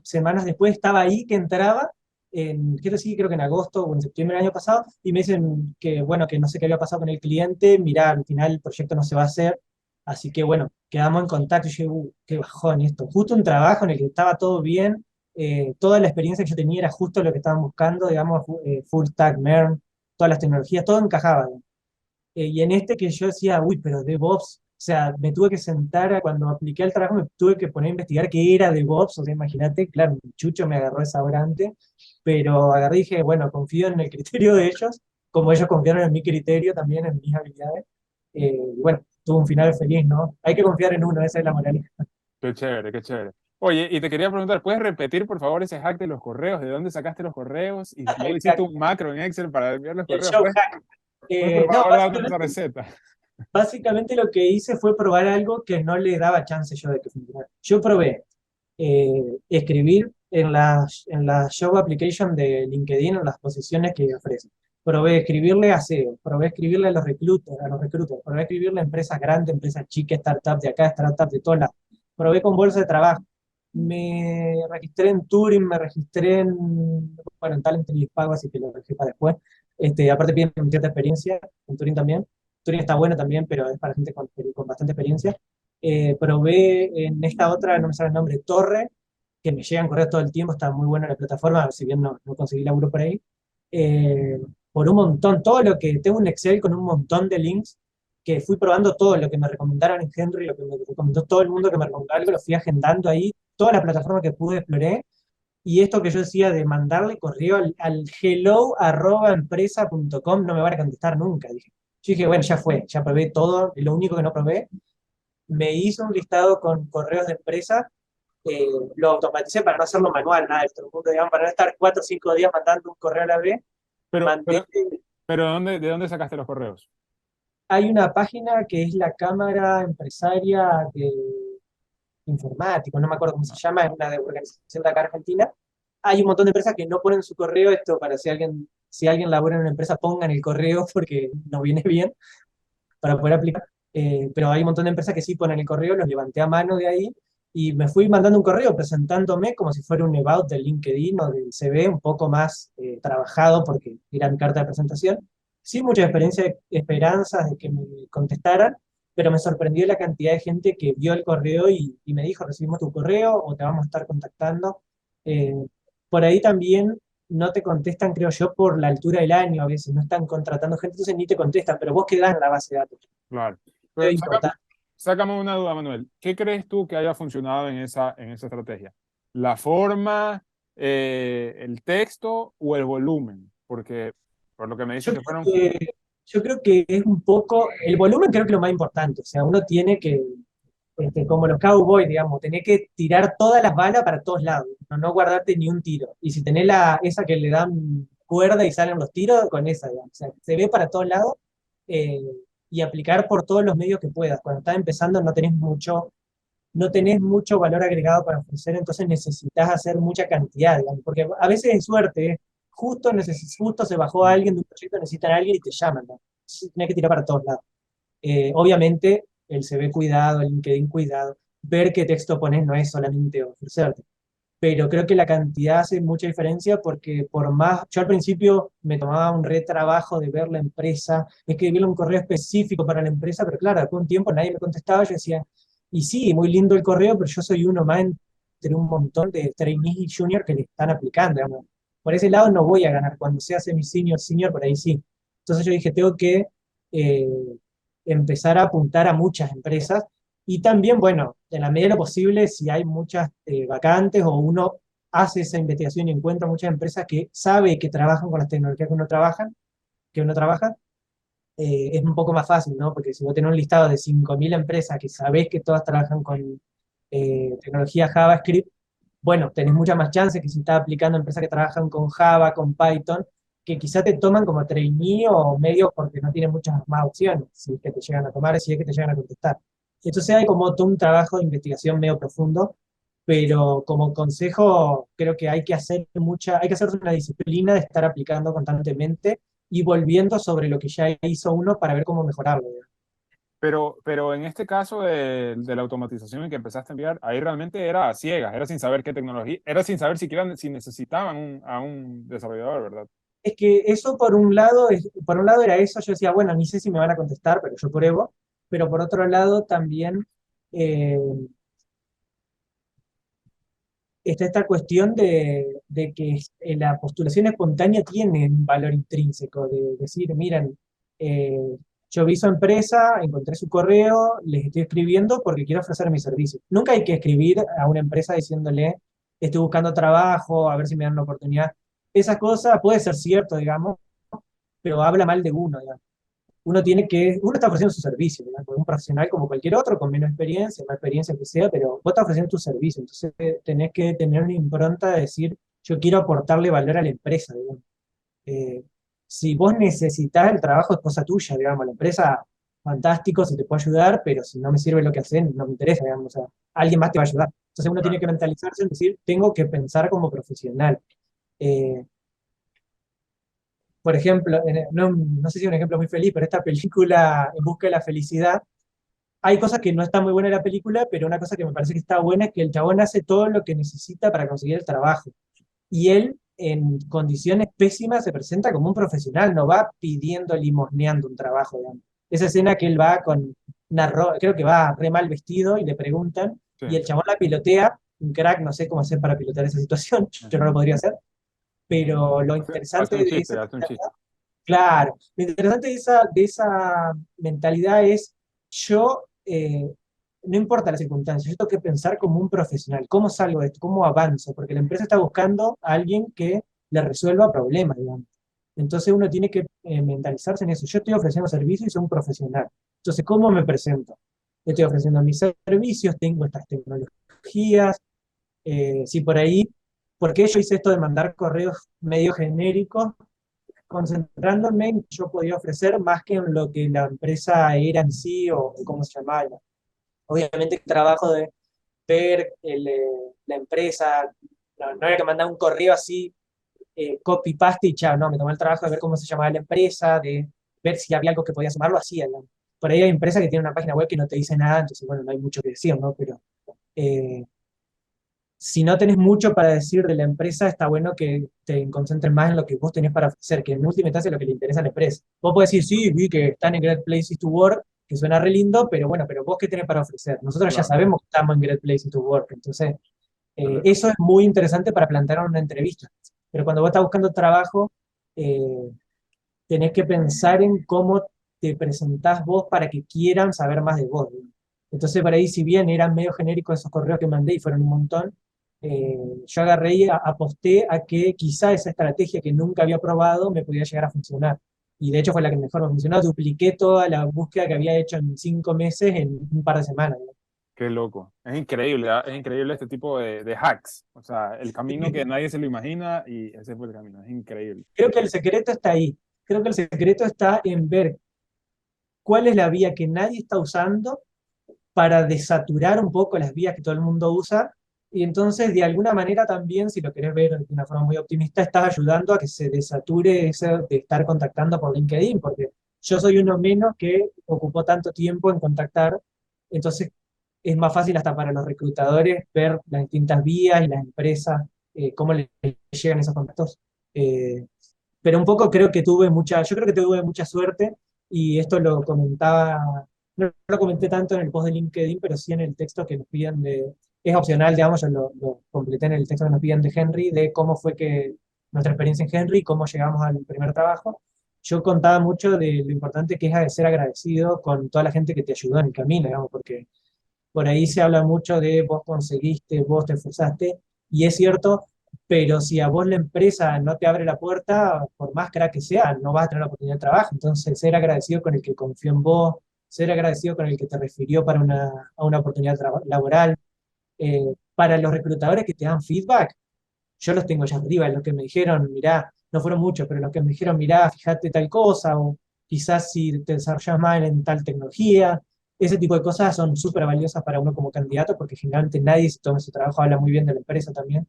semanas después estaba ahí que entraba, quiero decir, creo que en agosto o en septiembre del año pasado, y me dicen que, bueno, que no sé qué había pasado con el cliente, mirá, al final el proyecto no se va a hacer, así que bueno, quedamos en contacto, y yo, qué bajón esto, justo un trabajo en el que estaba todo bien, toda la experiencia que yo tenía era justo lo que estaban buscando, digamos, full stack, MERN, todas las tecnologías, todo encajaba. Y en este que yo decía, uy, pero DevOps, o sea, me tuve que sentar, cuando apliqué al trabajo, me tuve que poner a investigar qué era DevOps, o sea, imagínate, claro, un chucho me agarró esa hora antes, pero agarré y dije, bueno, confío en el criterio de ellos, como ellos confiaron en mi criterio también, en mis habilidades. Y bueno, tuvo un final feliz, ¿no? Hay que confiar en uno, esa es la moraleja. qué chévere, qué chévere. Oye, y te quería preguntar, ¿puedes repetir por favor ese hack de los correos? ¿De dónde sacaste los correos? Y luego hiciste un macro en Excel para enviar los El correos. show ¿Puedes, hack. puedes por No, favor darnos esa receta? básicamente lo que hice fue probar algo que no le daba chance yo de que funcionara. Yo probé escribir en la Job Application de LinkedIn, en las posiciones que ofrece. Probé escribirle a SEO, probé escribirle a los recruiters, probé escribirle a empresas grandes, empresas chicas, startups de acá, startups de todas las. Probé con bolsa de trabajo. Me registré en Turing, me registré bueno, en Talent y pago, así que lo dejé para después. Aparte piden cierta experiencia, en Turing también. Turing está bueno también, pero es para gente con bastante experiencia. Probé en esta otra, no me sale el nombre, Torre, que me llegan correos todo el tiempo, está muy buena la plataforma, si bien no conseguí laburo por ahí. Eh, por un montón, todo lo que, tengo un Excel con un montón de links, que fui probando todo lo que me recomendaron en Henry, lo que me recomendó todo el mundo que me recomendó algo, lo fui agendando ahí, todas las plataformas que pude exploré, y esto que yo decía de mandarle correo al hello@empresa.com, no me van a contestar nunca, dije. Yo dije, bueno, ya fue, ya probé todo, lo único que no probé me hizo un listado con correos de empresa, lo automaticé para no hacerlo manual, nada, todo el mundo, digamos, para no estar 4 o 5 días mandando un correo a la vez, Pero, mandé, pero, pero de dónde sacaste los correos? hay una página que es la Cámara Empresaria de Informático, no me acuerdo cómo se llama, es una organización de acá en Argentina. Hay un montón de empresas que no ponen su correo, esto para si alguien labora en una empresa, pongan el correo porque nos viene bien para poder aplicar. Pero hay un montón de empresas que sí ponen el correo, los levanté a mano de ahí y me fui mandando un correo presentándome como si fuera un about del LinkedIn o del CV, un poco más trabajado porque era mi carta de presentación. Sí, mucha experiencia, esperanzas de que me contestaran, pero me sorprendió la cantidad de gente que vio el correo y me dijo, recibimos tu correo o te vamos a estar contactando. Eh, por ahí también no te contestan, creo yo, por la altura del año a veces, no están contratando gente, entonces ni te contestan, pero vos quedás en la base de datos. Claro. Es Pero importante. sácame una duda, Manuel. ¿Qué crees tú que haya funcionado en esa estrategia? ¿La forma, el texto o el volumen? Porque por lo que me Yo dices que creo fueron... que, yo creo que es un poco, el volumen creo que es lo más importante, o sea, uno tiene que, como los cowboys, digamos, tenés que tirar todas las balas para todos lados, no guardarte ni un tiro. Y si tenés esa que le dan cuerda y salen los tiros, con esa, digamos. O sea, se ve para todos lados eh, y aplicar por todos los medios que puedas. Cuando estás empezando no tenés mucho valor agregado para ofrecer, entonces necesitas hacer mucha cantidad, digamos, porque a veces es suerte, justo se bajó alguien de un proyecto, necesitan a alguien y te llaman, ¿no? Entonces, tenés que tirar para todos lados. Obviamente, el CV cuidado, el LinkedIn cuidado, ver qué texto pones no es solamente ofrecerte, pero creo que la cantidad hace mucha diferencia porque por más, yo al principio me tomaba un retrabajo de ver la empresa, escribirle un correo específico para la empresa, pero claro, después de un tiempo nadie me contestaba, yo decía, y sí, muy lindo el correo, pero yo soy uno más entre un montón de trainees y junior que le están aplicando, digamos. Por ese lado no voy a ganar, cuando sea semi-senior, senior, por ahí sí. Entonces yo dije, tengo que eh, empezar a apuntar a muchas empresas y también, bueno, en la medida de lo posible, si hay muchas vacantes o uno hace esa investigación y encuentra muchas empresas que sabe que trabajan con las tecnologías que uno trabaja, es un poco más fácil, ¿no? Porque si vos tenés un listado de 5.000 empresas que sabés que todas trabajan con tecnología JavaScript, bueno, tenés muchas más chances que si estás aplicando a empresas que trabajan con Java, con Python, que quizá te toman como trainee o medio porque no tienen muchas más opciones, si es que te llegan a tomar, si es que te llegan a contestar. Entonces hay como todo un trabajo de investigación medio profundo, pero como consejo creo que hay que hacer una disciplina de estar aplicando constantemente y volviendo sobre lo que ya hizo uno para ver cómo mejorarlo. Pero en este caso de la automatización en que empezaste a enviar, ahí realmente era a ciegas, era sin saber qué tecnología, era sin saber siquiera si necesitaban a un desarrollador, ¿verdad? Es que eso por un lado era eso, yo decía, bueno, ni sé si me van a contestar, pero yo pruebo, pero por otro lado también eh, está esta cuestión de que la postulación espontánea tiene un valor intrínseco, de decir, miren, eh, yo vi su empresa, encontré su correo, les estoy escribiendo porque quiero ofrecer mi servicio. Nunca hay que escribir a una empresa diciéndole, estoy buscando trabajo, a ver si me dan una oportunidad. Esas cosas puede ser cierto, digamos, pero habla mal de uno, digamos. Uno está ofreciendo su servicio, ¿verdad? Como un profesional como cualquier otro, con menos experiencia, más experiencia que sea, pero vos estás ofreciendo tu servicio, entonces tenés que tener una impronta de decir, yo quiero aportarle valor a la empresa, digamos. Eh, si vos necesitas el trabajo es cosa tuya, digamos, la empresa, fantástico, se te puede ayudar, pero si no me sirve lo que hacen, no me interesa, digamos, o sea, alguien más te va a ayudar. Entonces uno tiene Claro. que mentalizarse en decir, tengo que pensar como profesional. Eh, por ejemplo, no sé si es un ejemplo muy feliz, pero esta película En busca de la felicidad, hay cosas que no están muy buenas en la película, pero una cosa que me parece que está buena es que el chabón hace todo lo que necesita para conseguir el trabajo. Y él, en condiciones pésimas, se presenta como un profesional, no va pidiendo, limosneando un trabajo, digamos. Esa escena que él va con creo que va re mal vestido y le preguntan, Sí. y el chabón la pilotea, un crack, no sé cómo hacer para pilotear esa situación, yo no lo podría hacer, pero lo interesante Hace un de chiste, esa hace un chiste. Claro, lo interesante de esa mentalidad es yo, no importa la circunstancia, yo tengo que pensar como un profesional, cómo salgo de esto, cómo avanzo, porque la empresa está buscando a alguien que le resuelva problemas, digamos. Entonces uno tiene que mentalizarse en eso. Yo estoy ofreciendo servicios y soy un profesional. Entonces, ¿cómo me presento? Estoy ofreciendo mis servicios, tengo estas tecnologías, si por ahí, porque yo hice esto de mandar correos medio genéricos concentrándome en que yo podía ofrecer más que en lo que la empresa era en sí o cómo se llamaba. Obviamente el trabajo de ver la empresa, no era que mandar un correo así, copy-paste y chao, no, me tomé el trabajo de ver cómo se llamaba la empresa, de ver si había algo que podía sumarlo, así, ¿no? Por ahí hay empresas que tienen una página web que no te dice nada, entonces, bueno, no hay mucho que decir, ¿no? Pero eh, si no tenés mucho para decir de la empresa, está bueno que te concentres más en lo que vos tenés para ofrecer, que en última instancia es lo que le interesa a la empresa. Vos podés decir, sí, vi que están en Great Places to Work, que suena re lindo, pero bueno, pero vos qué tenés para ofrecer. Nosotros ya Claro, sabemos que estamos en Great Places to Work, entonces correcto. eso es muy interesante para plantear una entrevista. pero cuando vos estás buscando trabajo, eh, tenés que pensar en cómo te presentás vos para que quieran saber más de vos, ¿no? Entonces, por ahí, si bien eran medio genéricos esos correos que mandé y fueron un montón, yo agarré y aposté a que quizá esa estrategia que nunca había probado me podía llegar a funcionar. Y de hecho fue la que mejor me funcionó. Dupliqué toda la búsqueda que había hecho en 5 meses en un par de semanas, ¿no? Qué loco. Es increíble, ¿ah? Es increíble este tipo de hacks. O sea, el camino que nadie se lo imagina y ese fue el camino. Es increíble. Creo que el secreto está ahí. Creo que el secreto está en ver cuál es la vía que nadie está usando para desaturar un poco las vías que todo el mundo usa. Y entonces, de alguna manera también, si lo querés ver de una forma muy optimista, estás ayudando a que se desature eso de estar contactando por LinkedIn, porque yo soy uno menos que ocupó tanto tiempo en contactar, entonces es más fácil hasta para los reclutadores ver las distintas vías y las empresas, cómo les llegan esos contactos. Eh, pero un poco yo creo que tuve mucha suerte y esto lo comentaba, no lo comenté tanto en el post de LinkedIn, pero sí en el texto que nos piden es opcional, digamos, yo lo completé en el texto que nos piden de Henry, de cómo fue que nuestra experiencia en Henry, cómo llegamos al primer trabajo. Yo contaba mucho de lo importante que es ser agradecido con toda la gente que te ayudó en el camino, digamos, porque por ahí se habla mucho de vos conseguiste, vos te esforzaste, y es cierto, pero si a vos la empresa no te abre la puerta, por más crack que sea, no vas a tener la oportunidad de trabajo. Entonces, ser agradecido con el que confió en vos, ser agradecido con el que te refirió para a una oportunidad laboral. Para los reclutadores que te dan feedback, yo los tengo allá arriba, los que me dijeron, mirá, no fueron muchos, pero los que me dijeron, mirá, fíjate tal cosa, o quizás si te desarrollas mal en tal tecnología, ese tipo de cosas son súper valiosas para uno como candidato, porque generalmente nadie se toma su trabajo, habla muy bien de la empresa también.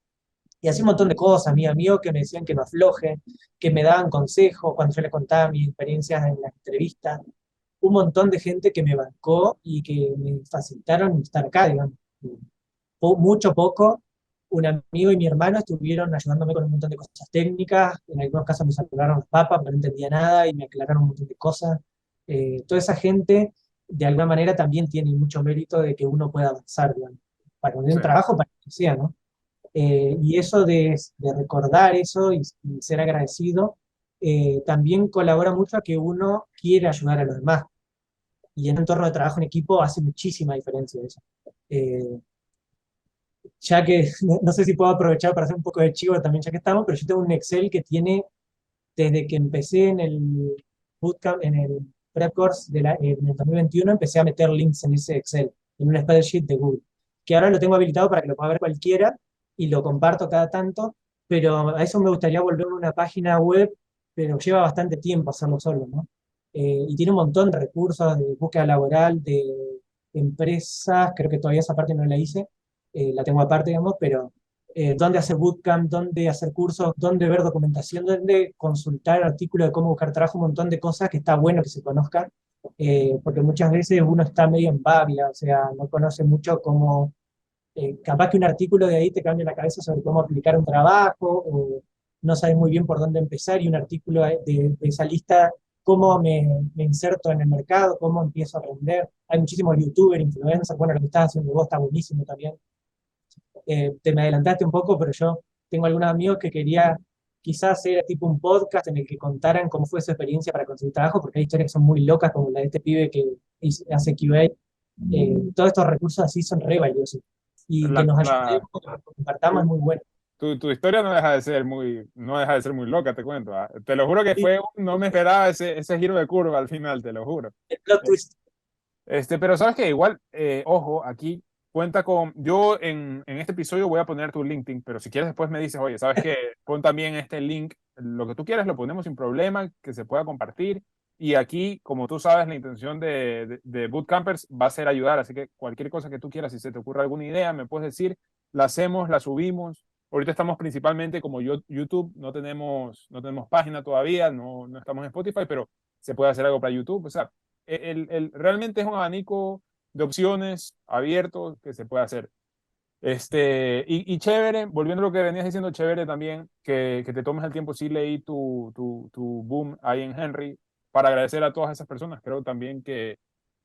Y así un montón de cosas, mi amigos que me decían que no afloje, que me daban consejos cuando yo les contaba mis experiencias en las entrevistas, un montón de gente que me bancó y que me facilitaron estar acá, digamos. Mucho poco, un amigo y mi hermano estuvieron ayudándome con un montón de cosas técnicas, en algunos casos me salvaron las papas, pero no entendía nada y me aclararon un montón de cosas. Toda esa gente, de alguna manera, también tiene mucho mérito de que uno pueda avanzar, digamos, para un Sí, trabajo, para que sea, ¿no? Y eso de recordar eso y ser agradecido, también colabora mucho a que uno quiera ayudar a los demás. Y en un entorno de trabajo en equipo hace muchísima diferencia eso. Eh, ya que no sé si puedo aprovechar para hacer un poco de chivo también, ya que estamos, pero yo tengo un Excel que tiene, desde que empecé en el bootcamp, en el prep course en el 2021, empecé a meter links en ese Excel, en un spreadsheet de Google, que ahora lo tengo habilitado para que lo pueda ver cualquiera y lo comparto cada tanto, pero a eso me gustaría volverlo una página web, pero lleva bastante tiempo hacerlo solo, ¿no? Y tiene un montón de recursos de búsqueda laboral, de empresas, creo que todavía esa parte no la hice, la tengo aparte, digamos, pero dónde hacer bootcamp, dónde hacer cursos, dónde ver documentación, dónde consultar artículos de cómo buscar trabajo, un montón de cosas que está bueno que se conozcan, porque muchas veces uno está medio en babia, o sea, no conoce mucho cómo, capaz que un artículo de ahí te cambia la cabeza sobre cómo aplicar un trabajo, o no sabes muy bien por dónde empezar, y un artículo de esa lista, cómo me inserto en el mercado, cómo empiezo a aprender. Hay muchísimos youtubers, influencers, bueno, lo que estás haciendo vos está buenísimo también. Te me adelantaste un poco, pero yo tengo algunos amigos que quería quizás hacer tipo un podcast en el que contaran cómo fue su experiencia para conseguir trabajo, porque hay historias que son muy locas, como la de este pibe que hace QA. Todos estos recursos así son re valiosos. Y que la, nos la, ayudemos, que compartamos es tu, muy bueno. tu historia no deja de ser muy loca, te cuento. ¿Ah? Te lo juro que Y no me esperaba ese giro de curva al final, te lo juro. el plot twist. Pero sabes que igual, ojo, aquí cuenta con, yo en este episodio voy a poner tu LinkedIn, pero si quieres después me dices, oye, sabes que pon también este link, lo que tú quieras lo ponemos sin problema, que se pueda compartir. Y aquí, como tú sabes, la intención de Bootcampers va a ser ayudar, así que cualquier cosa que tú quieras, si se te ocurre alguna idea, me puedes decir, la hacemos, la subimos. Ahorita estamos principalmente como YouTube, no tenemos página todavía, no estamos en Spotify, pero se puede hacer algo para YouTube. O sea, realmente es un abanico de opciones abiertos que se puede hacer. Y chévere, volviendo a lo que venías diciendo, chévere también que te tomes el tiempo. Sí leí tu boom ahí en Henry para agradecer a todas esas personas. Creo también que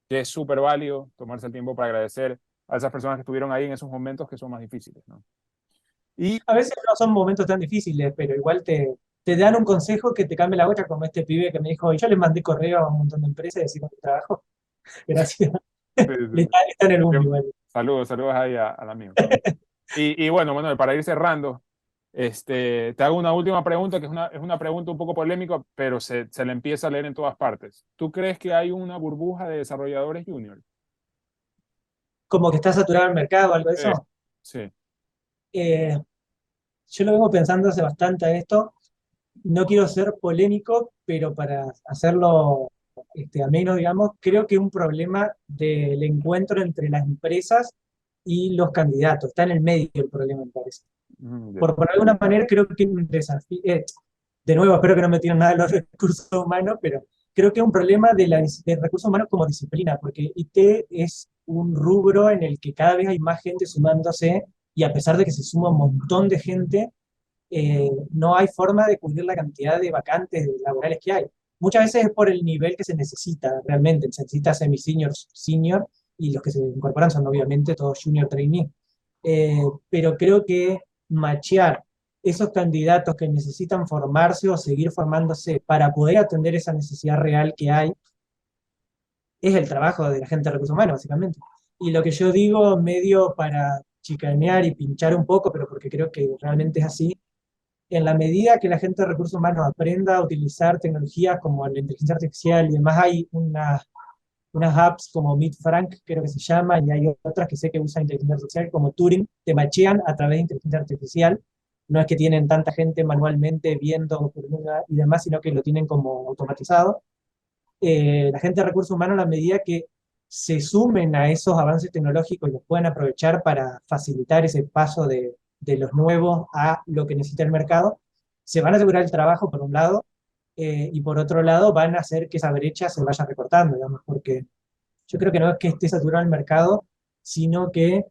es súper válido tomarse el tiempo para agradecer a esas personas que estuvieron ahí en esos momentos que son más difíciles, ¿no? Y A veces no son momentos tan difíciles, pero igual te dan un consejo que te cambia la bocha, como este pibe que me dijo, y yo le mandé correo a un montón de empresas decimos que trabajo. Gracias. sí, sí, Está en el sí. mundo igual. Saludos, saludos ahí al amigo. Y bueno, Manuel, para ir cerrando, te hago una última pregunta, que es una pregunta un poco polémica, pero se le empieza a leer en todas partes. ¿Tú crees que hay una burbuja de desarrolladores junior? Como que está saturado el mercado, algo de Sí, eso. sí. Eh, yo lo vengo pensando hace bastante a esto. No quiero ser polémico, pero para hacerlo ameno, digamos, creo que un problema del encuentro entre las empresas y los candidatos. Está en el medio el problema, me parece. Ya. Por alguna manera creo que es un desafío, de nuevo, espero que no me tiren nada de los recursos humanos, pero creo que es un problema de recursos humanos como disciplina, porque IT es un rubro en el que cada vez hay más gente sumándose y a pesar de que se suma un montón de gente, no hay forma de cubrir la cantidad de vacantes laborales que hay. Muchas veces es por el nivel que se necesita realmente, se necesita semi-senior, senior, y los que se incorporan son obviamente todos junior trainee. Pero creo que machear esos candidatos que necesitan formarse o seguir formándose para poder atender esa necesidad real que hay, es el trabajo de la gente de recursos humanos, básicamente. Y lo que yo digo, medio para chicanear y pinchar un poco, pero porque creo que realmente es así, en la medida que la gente de recursos humanos aprenda a utilizar tecnologías como la inteligencia artificial y demás, hay unas apps como Meet Frank, creo que se llama, y hay otras que sé que usan inteligencia artificial como Turing, te machean a través de inteligencia artificial. No es que tienen tanta gente manualmente viendo y demás, sino que lo tienen como automatizado. La gente de recursos humanos, a la medida que se sumen a esos avances tecnológicos y los puedan aprovechar para facilitar ese paso de los nuevos a lo que necesita el mercado, se van a asegurar el trabajo por un lado, y por otro lado van a hacer que esa brecha se vaya recortando, digamos, porque yo creo que no es que esté saturado el mercado, sino que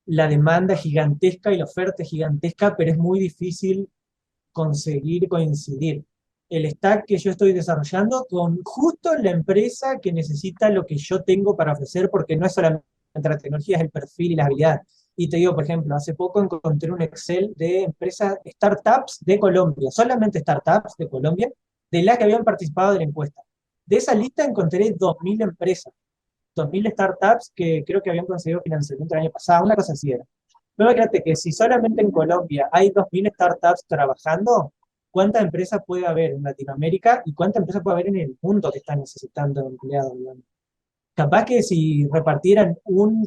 la demanda es gigantesca y la oferta es gigantesca, pero es muy difícil conseguir coincidir el stack que yo estoy desarrollando con justo la empresa que necesita lo que yo tengo para ofrecer, porque no es solamente la tecnología, es el perfil y la habilidad. Y te digo, por ejemplo, hace poco encontré un Excel de empresas, startups de Colombia, solamente startups de Colombia, de las que habían participado de la encuesta. De esa lista encontré 2.000 empresas, 2.000 startups que creo que habían conseguido financiamiento el año pasado, una cosa así era. Pero fíjate que si solamente en Colombia hay 2.000 startups trabajando, ¿cuántas empresas puede haber en Latinoamérica y cuántas empresas puede haber en el mundo que están necesitando empleados, digamos? Capaz que si repartieran un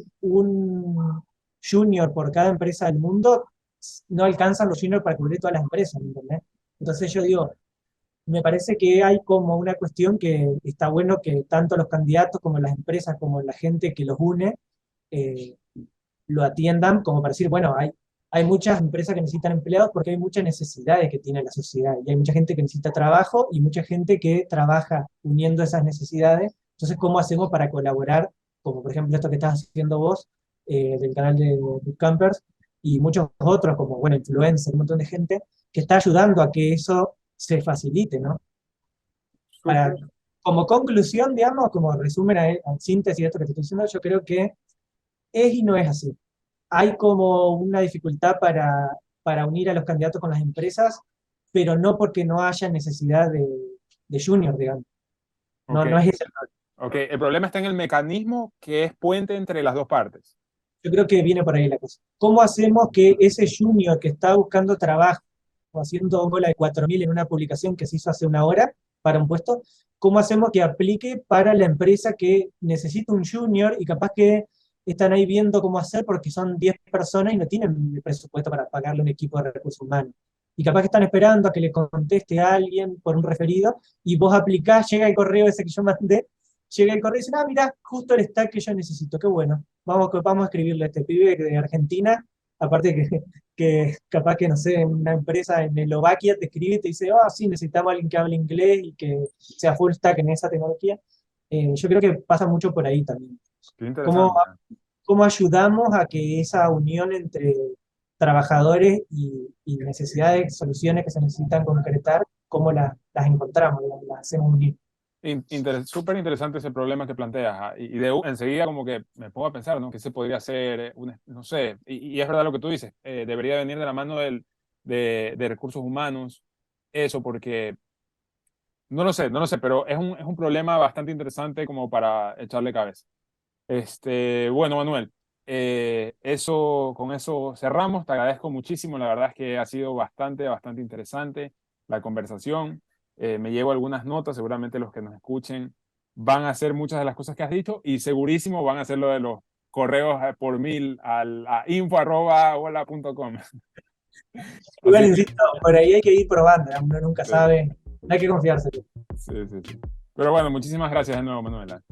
junior por cada empresa del mundo, no alcanzan los juniors para cubrir todas las empresas, ¿me entendés? Entonces yo digo, me parece que hay como una cuestión que está bueno que tanto los candidatos como las empresas, como la gente que los une, eh, lo atiendan como para decir, bueno, hay muchas empresas que necesitan empleados porque hay muchas necesidades que tiene la sociedad y hay mucha gente que necesita trabajo y mucha gente que trabaja uniendo esas necesidades. Entonces, ¿cómo hacemos para colaborar? Como por ejemplo esto que estás haciendo vos, del canal de Bootcampers y muchos otros, como, bueno, influencers, un montón de gente, que está ayudando a que eso se facilite, ¿no? Para, Súper. como conclusión, digamos, como resumen a síntesis de esto que te estoy diciendo, yo creo que es y no es así. Hay como una dificultad para unir a los candidatos con las empresas, pero no porque no haya necesidad de junior, digamos. No, Ok, no es ese. ok. El problema está en el mecanismo que es puente entre las dos partes. Yo creo que viene por ahí la cosa. ¿Cómo hacemos que ese junior que está buscando trabajo, haciendo bola de 4.000 en una publicación que se hizo hace una hora para un puesto, cómo hacemos que aplique para la empresa que necesita un junior y capaz que están ahí viendo cómo hacer porque son 10 personas y no tienen el presupuesto para pagarle un equipo de recursos humanos? Y capaz que están esperando a que le conteste a alguien por un referido y vos aplicás, llega el correo ese que yo mandé, llega el correo y dicen, ah, mira, justo el stack que yo necesito, qué bueno. Vamos a escribirle a este pibe de Argentina, aparte que capaz que, no sé, una empresa en Eslovaquia te escribe y te dice, ah, sí, necesitamos a alguien que hable inglés y que sea full stack en esa tecnología. Yo creo que pasa mucho por ahí también. Qué ¿Cómo, interesante. cómo ayudamos a que esa unión entre trabajadores y necesidades, soluciones que se necesitan concretar, cómo las encontramos, las hacemos unir? Súper interesante ese problema que planteas. Enseguida como que me pongo a pensar, ¿no? ¿Qué se podría hacer? No sé, y es verdad lo que tú dices, debería venir de la mano de recursos humanos, eso, porque no lo sé, pero es un problema bastante interesante como para echarle cabeza. Bueno, Manuel, con eso cerramos. Te agradezco muchísimo. La verdad es que ha sido bastante interesante la conversación. Me llevo algunas notas. Seguramente los que nos escuchen van a hacer muchas de las cosas que has dicho y segurísimo van a hacer lo de los correos por mail a info@hola.com. Igual, Así que, insisto, por ahí hay que ir probando, ¿eh? Uno nunca sí, sabe, no hay que confiarse. sí. Pero bueno, muchísimas gracias de nuevo, Manuela.